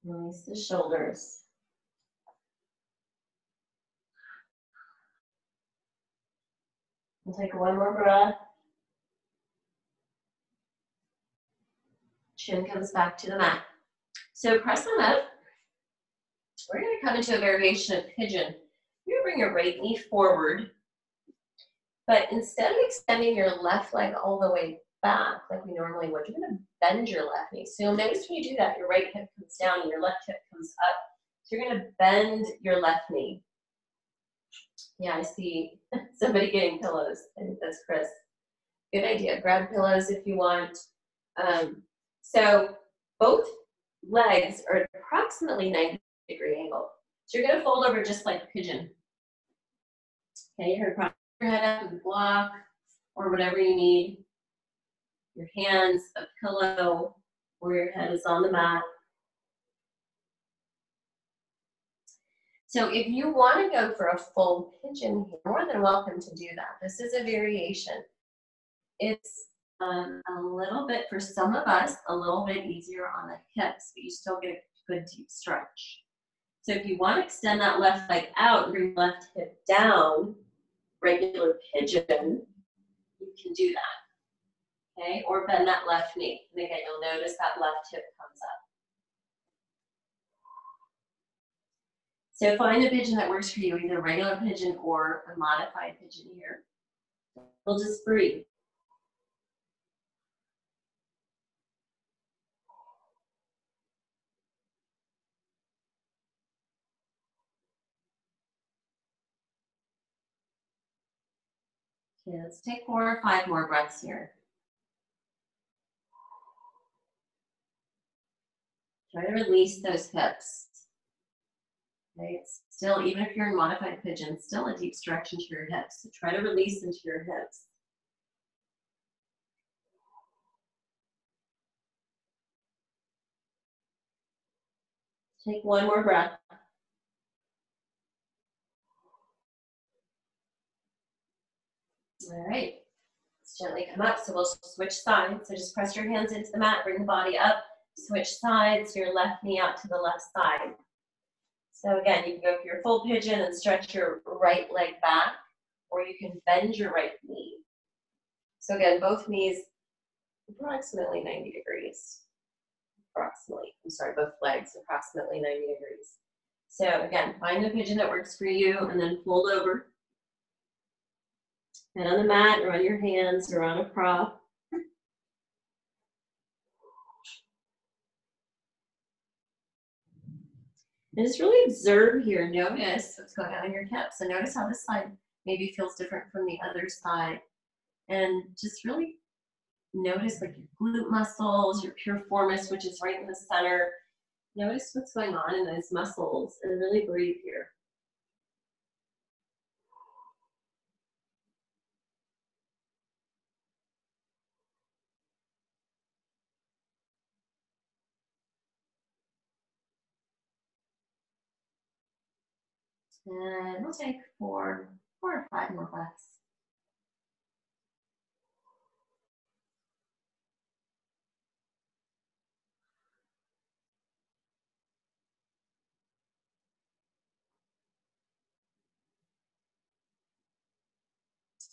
Release the shoulders. We'll take one more breath. Chin comes back to the mat. So press on up. We're going to come into a variation of pigeon. You're going to bring your right knee forward, but instead of extending your left leg all the way back like we normally would, you're going to bend your left knee. So you'll notice when you do that, your right hip comes down and your left hip comes up. So you're going to bend your left knee. Yeah, I see somebody getting pillows. I think that's Chris. Good idea. Grab pillows if you want. So both legs are at approximately 90-degree angle. So you're going to fold over just like a pigeon. Okay, you're going to prop your head up with a block or whatever you need. Your hands, a pillow, or your head is on the mat. So if you want to go for a full pigeon, you're more than welcome to do that. This is a variation. It's a little bit, for some of us, a little bit easier on the hips, but you still get a good deep stretch. So if you want to extend that left leg out, bring left hip down, regular pigeon, you can do that. Okay, or bend that left knee. And again, you'll notice that left hip comes up. So find a pigeon that works for you, either regular pigeon or a modified pigeon here. We'll just breathe. Okay, let's take 4 or 5 more breaths here. Try to release those hips. Okay, it's still, even if you're in modified pigeon, still a deep stretch into your hips. So try to release into your hips. Take 1 more breath. All right, let's gently come up. So we'll switch sides. So just press your hands into the mat, bring the body up, switch sides, your left knee out to the left side. So again, you can go for your full pigeon and stretch your right leg back, or you can bend your right knee. So again, both knees approximately 90 degrees. Both legs approximately 90 degrees. So again, find the pigeon that works for you and then fold over. And on the mat or on your hands or on a prop. And just really observe here, notice what's going on in your hips. And notice how this side maybe feels different from the other side. And just really notice like your glute muscles, your piriformis, which is right in the center. Notice what's going on in those muscles and really breathe here. And we'll take 4 or 5 more breaths.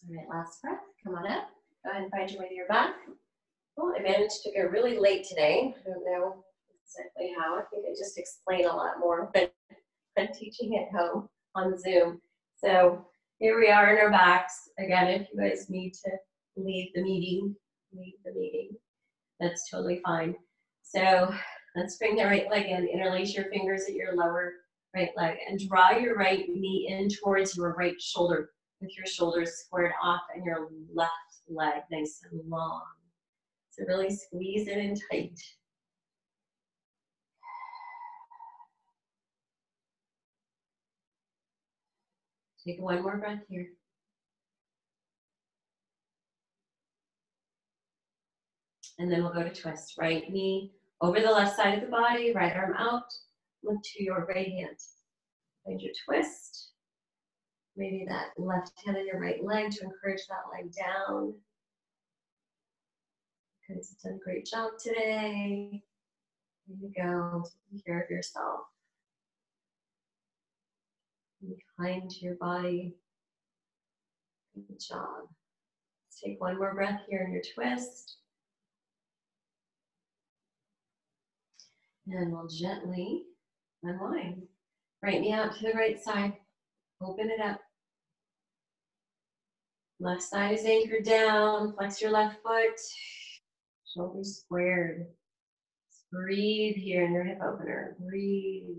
All right, last breath. Come on up. Go ahead and find your way to your back. Well, I managed to go really late today. I don't know exactly how. I think I just explain a lot more when I'm teaching at home on Zoom. So here we are in our backs. Again, if you guys need to leave the meeting, that's totally fine. So let's bring the right leg in. Interlace your fingers at your lower right leg and draw your right knee in towards your right shoulder with your shoulders squared off and your left leg nice and long. So really squeeze it in tight. Take 1 more breath here. And then we'll go to twist. Right knee over the left side of the body, right arm out, look to your right hand. Find your twist. Maybe that left hand on your right leg to encourage that leg down. You guys have done a great job today. There you go. Take care of yourself. Be kind to your body. Good job. Let's take 1 more breath here in your twist. And we'll gently unwind. Right knee out to the right side. Open it up. Left side is anchored down. Flex your left foot. Shoulders squared. Just breathe here in your hip opener. Breathe.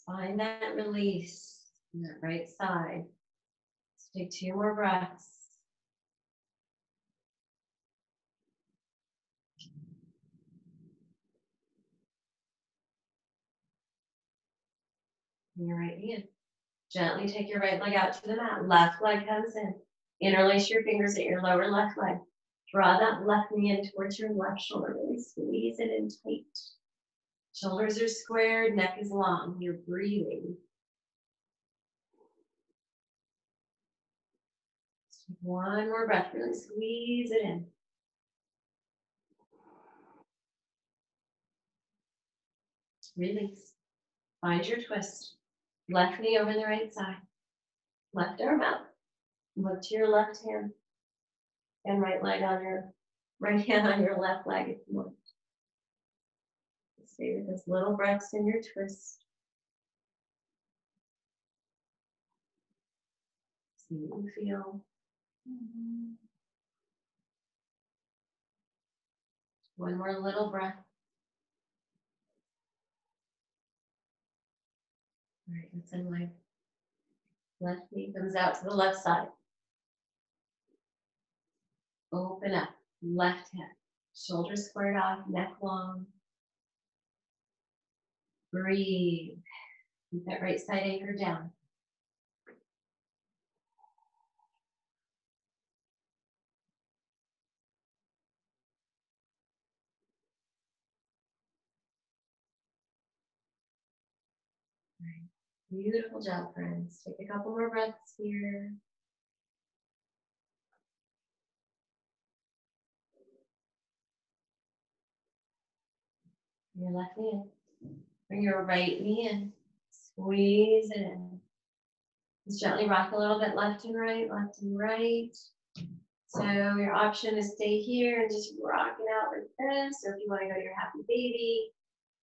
Find that release on that right side. Let's take 2 more breaths. And your right hand. Gently take your right leg out to the mat. Left leg comes in. Interlace your fingers at your lower left leg. Draw that left knee in towards your left shoulder. Really squeeze it in tight. Shoulders are squared, neck is long. You're breathing. Just 1 more breath. Really squeeze it in. Release. Find your twist. Left knee over the right side. Left arm out. Look to your left hand. And right leg on your right hand on your left leg if you want. Stay with those little breaths in your twist. See what you feel. One more little breath. All right, let's unwind. Left knee comes out to the left side. Open up, left hip. Shoulders squared off, neck long. Breathe. Keep that right side anchor down. Right. Beautiful job, friends. Take a couple more breaths here. Your left knee in. Bring your right knee in. Squeeze it in. Just gently rock a little bit left and right, left and right. So your option is stay here and just rock it out like this. Or if you want to go to your happy baby,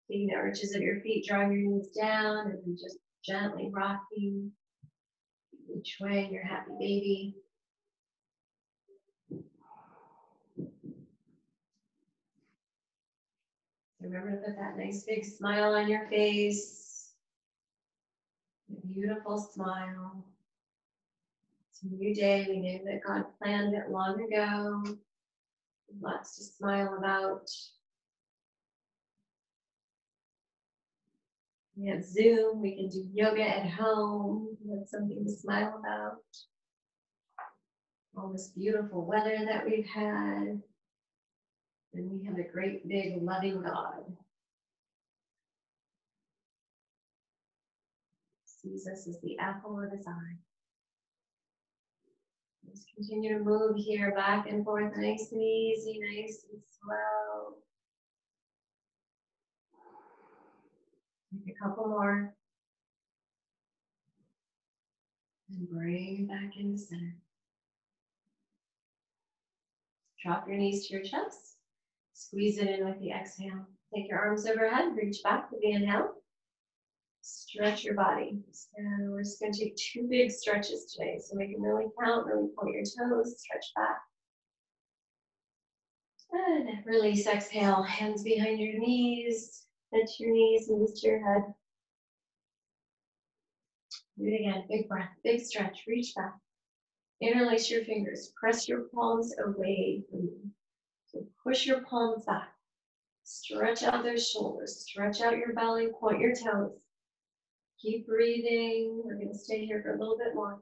taking the arches of your feet, drawing your knees down, and then just gently rocking each way, your happy baby. Remember to put that nice big smile on your face. A beautiful smile. It's a new day. We knew that God planned it long ago. Lots to smile about. We have Zoom. We can do yoga at home. That's something to smile about. All this beautiful weather that we've had. And we have a great, big, loving God. Sees us as the apple of his eye. Just continue to move here back and forth, nice and easy, nice and slow. Take a couple more. And bring back into center. Drop your knees to your chest. Squeeze it in with the exhale. Take your arms overhead, reach back with the inhale. Stretch your body. So we're just going to take two big stretches today. So we can really count, really point your toes, stretch back. And release, exhale, hands behind your knees, head to your knees, knees to your head. Do it again, big breath, big stretch, reach back. Interlace your fingers, press your palms away from you. So push your palms back. Stretch out those shoulders, stretch out your belly, point your toes. Keep breathing. We're going to stay here for a little bit more.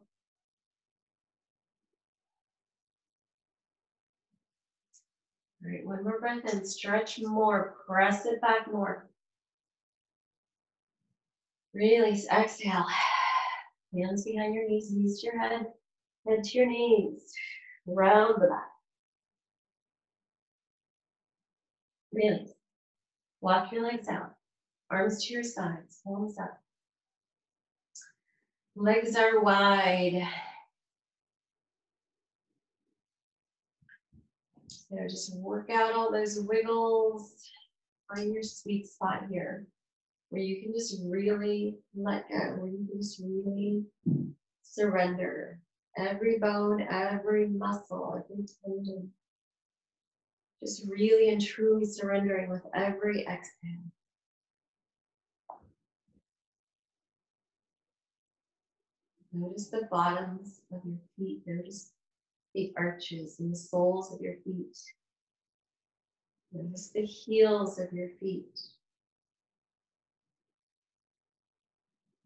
All right, one more breath in. Stretch more. Press it back more. Release. Exhale. Hands behind your knees, knees to your head, head to your knees. Round the back. Release. Walk your legs out. Arms to your sides. Palms up. Legs are wide. So just work out all those wiggles. Find your sweet spot here, where you can just really let go, where you can just really surrender. Every bone, every muscle, every tendon. Just really and truly surrendering with every exhale. Notice the bottoms of your feet. Notice the arches and the soles of your feet. Notice the heels of your feet.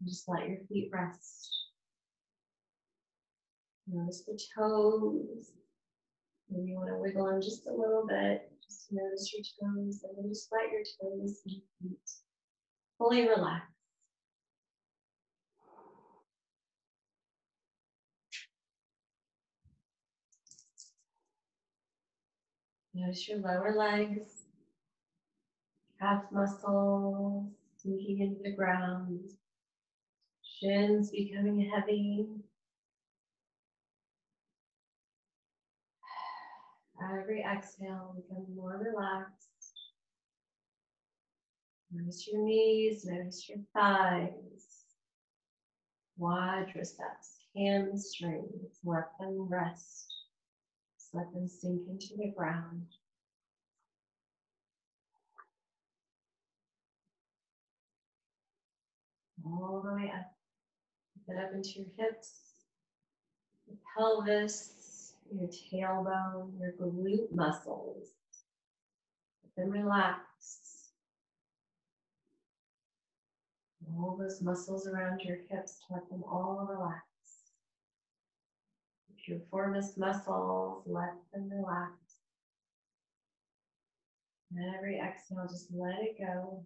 And just let your feet rest. Notice the toes. Maybe you want to wiggle them just a little bit. Just notice your toes, and then just let your toes and feet fully relax. Notice your lower legs, calf muscles sinking into the ground, shins becoming heavy. Every exhale becomes more relaxed. Notice your knees, notice your thighs, quadriceps, hamstrings, let them rest. Just let them sink into the ground. all the way up. Get up into your hips, your pelvis, your tailbone, your glute muscles. Let them relax. All those muscles around your hips, let them all relax. Your piriformis muscles, let them relax. And every exhale, just let it go.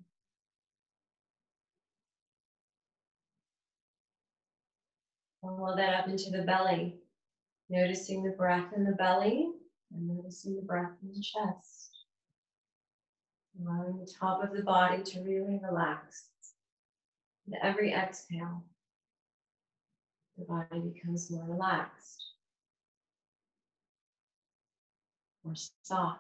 Follow that up into the belly. Noticing the breath in the belly and noticing the breath in the chest. Allowing the top of the body to really relax. And every exhale, the body becomes more relaxed, more soft.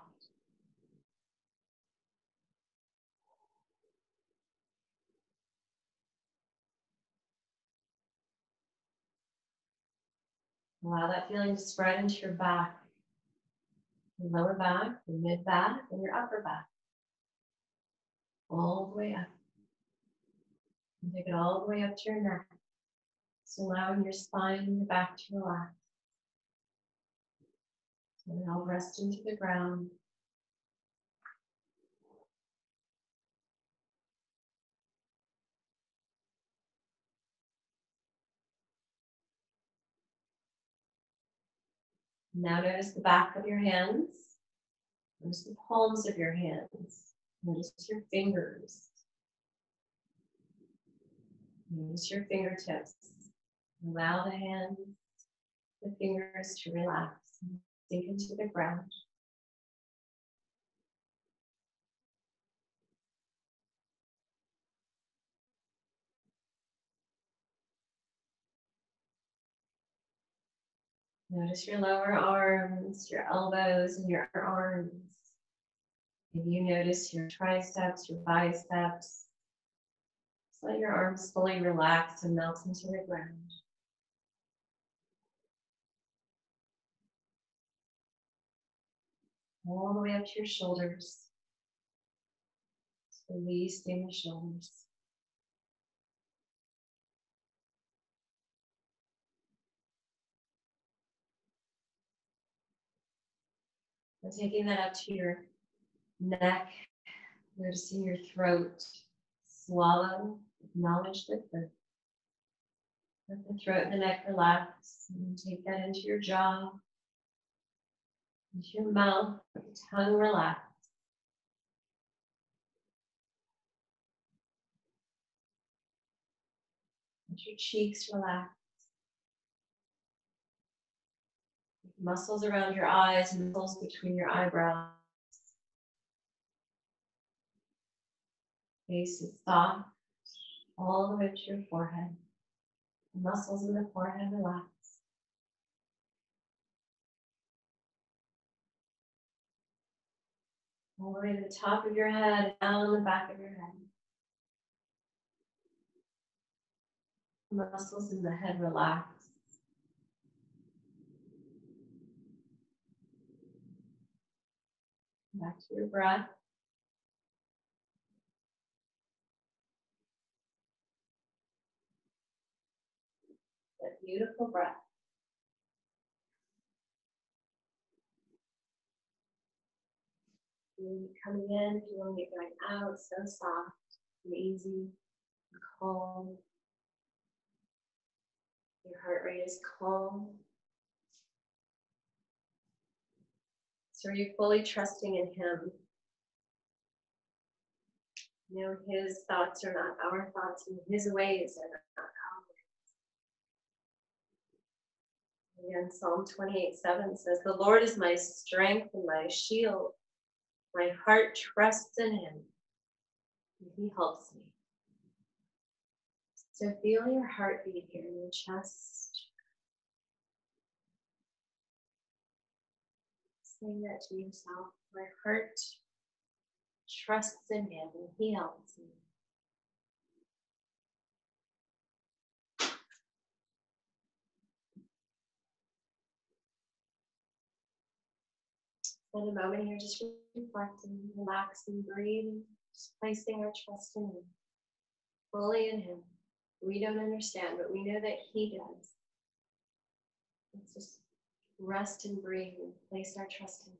Allow that feeling to spread into your back, your lower back, your mid back, and your upper back. All the way up. And take it all the way up to your neck. So allowing your spine and your back to relax. So now rest into the ground. Now notice the back of your hands. Notice the palms of your hands. Notice your fingers. Notice your fingertips. Allow the hands, the fingers to relax and sink into the ground. Notice your lower arms, your elbows, and your arms. Maybe you notice your triceps, your biceps. Just let your arms fully relax and melt into the ground. All the way up to your shoulders. Just releasing the shoulders. And taking that up to your neck, noticing your throat. Swallow, acknowledge the throat. Let the throat and the neck relax. And take that into your jaw, into your mouth, let the tongue relax. Let your cheeks relax. Muscles around your eyes, muscles between your eyebrows. Face is soft, all the way to your forehead. The muscles in the forehead relax. All the way to the top of your head, down the back of your head. The muscles in the head relax. Back to your breath. That beautiful breath. Feeling it coming in, feeling it going out, so soft and easy and calm. Your heart rate is calm. So are you fully trusting in Him? You know, His thoughts are not our thoughts, and His ways are not our ways. Again, Psalm 28:7 says, "The Lord is my strength and my shield. My heart trusts in Him, and He helps me." So feel your heartbeat here in your chest. Saying that to yourself, my heart trusts in Him, and He helps me. Spend a moment here just reflecting, relaxing, breathing, just placing our trust in Him, fully in Him. We don't understand, but we know that He does. Let's just rest and breathe and place our trust in Him.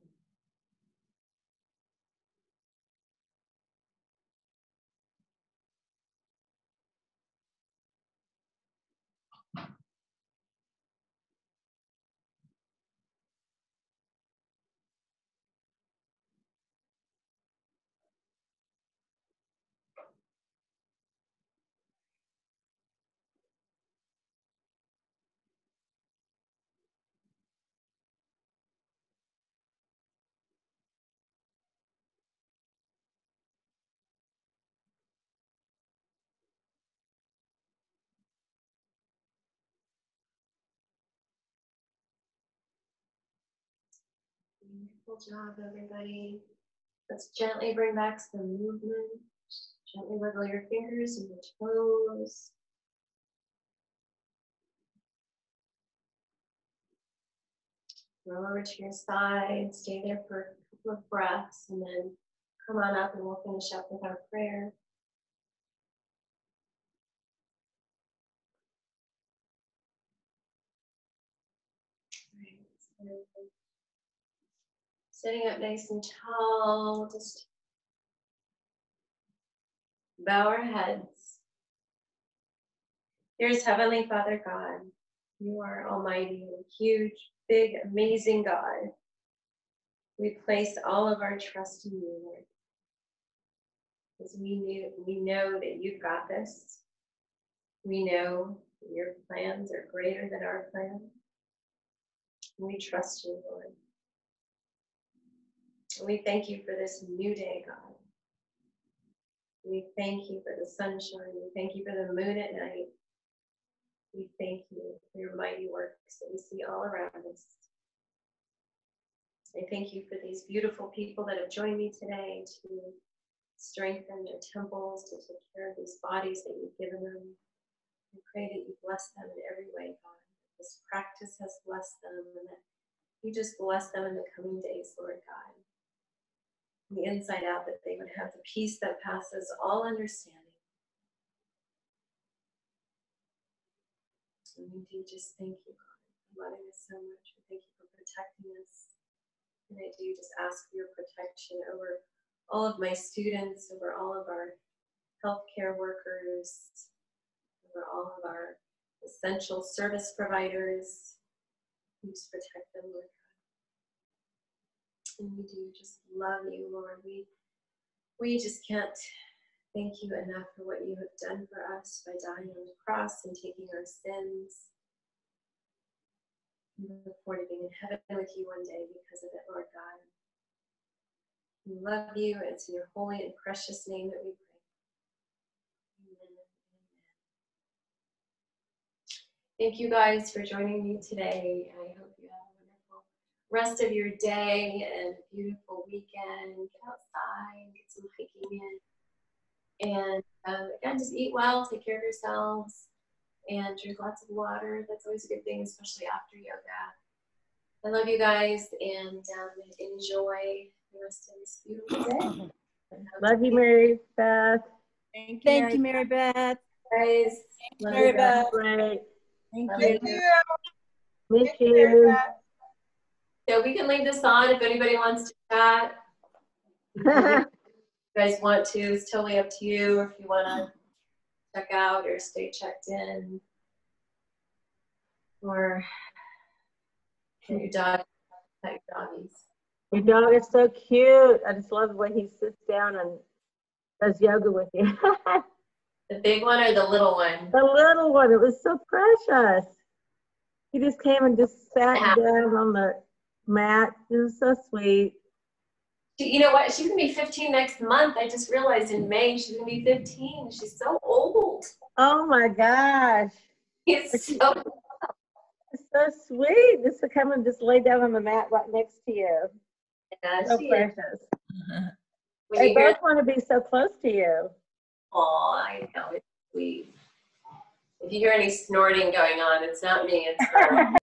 Wonderful job, everybody. Let's gently bring back some movement. Gently wiggle your fingers and your toes. Roll over to your side. Stay there for a couple of breaths, and then come on up and we'll finish up with our prayer. Right, so sitting up nice and tall, just bow our heads. Dearest Heavenly Father God, you are almighty and huge, big, amazing God. We place all of our trust in you, Lord, because we know that you've got this. We know that your plans are greater than our plans. We trust you, Lord. And we thank you for this new day, God. We thank you for the sunshine. We thank you for the moon at night. We thank you for your mighty works that we see all around us. I thank you for these beautiful people that have joined me today to strengthen their temples, to take care of these bodies that you've given them. I pray that you bless them in every way, God. This practice has blessed them, and that you just bless them in the coming days, Lord God. From the inside out, that they would have the peace that passes all understanding. And we do just thank you, God, for loving us so much. We thank you for protecting us. And I do just ask for your protection over all of my students, over all of our healthcare workers, over all of our essential service providers. Please protect them, Lord God. And we do just love you, Lord. We just can't thank you enough for what you have done for us by dying on the cross and taking our sins. We look forward to being in heaven with you one day because of it, Lord God. We love you. It's in your holy and precious name that we pray. Amen. Amen. Thank you guys for joining me today. I hope you have a wonderful rest of your day and a beautiful weekend. Get outside, get some hiking in. And again, just eat well, take care of yourselves, and drink lots of water. That's always a good thing, especially after yoga. I love you guys, and enjoy the rest of this beautiful day. Love you, Mary Beth. Thank you, Mary Beth. Guys, love Mary you guys. Beth. Thank you. Miss you. So we can leave this on if anybody wants to chat. If you guys want to, it's totally up to you. If you want to check out or stay checked in, or your dog, pet your doggies. Your dog is so cute. I just love the way he sits down and does yoga with you. The big one or the little one? The little one, it was so precious. He just came and just sat down on the mat. It was so sweet. You know what? She's going to be 15 next month. I just realized in May she's going to be 15. She's so old. Oh my gosh. It's so It's so sweet. Just to come and just lay down on the mat right next to you. yeah, So she precious. is. They both want to be so close to you. Oh, I know. It's sweet. If you hear any snorting going on, it's not me. It's her.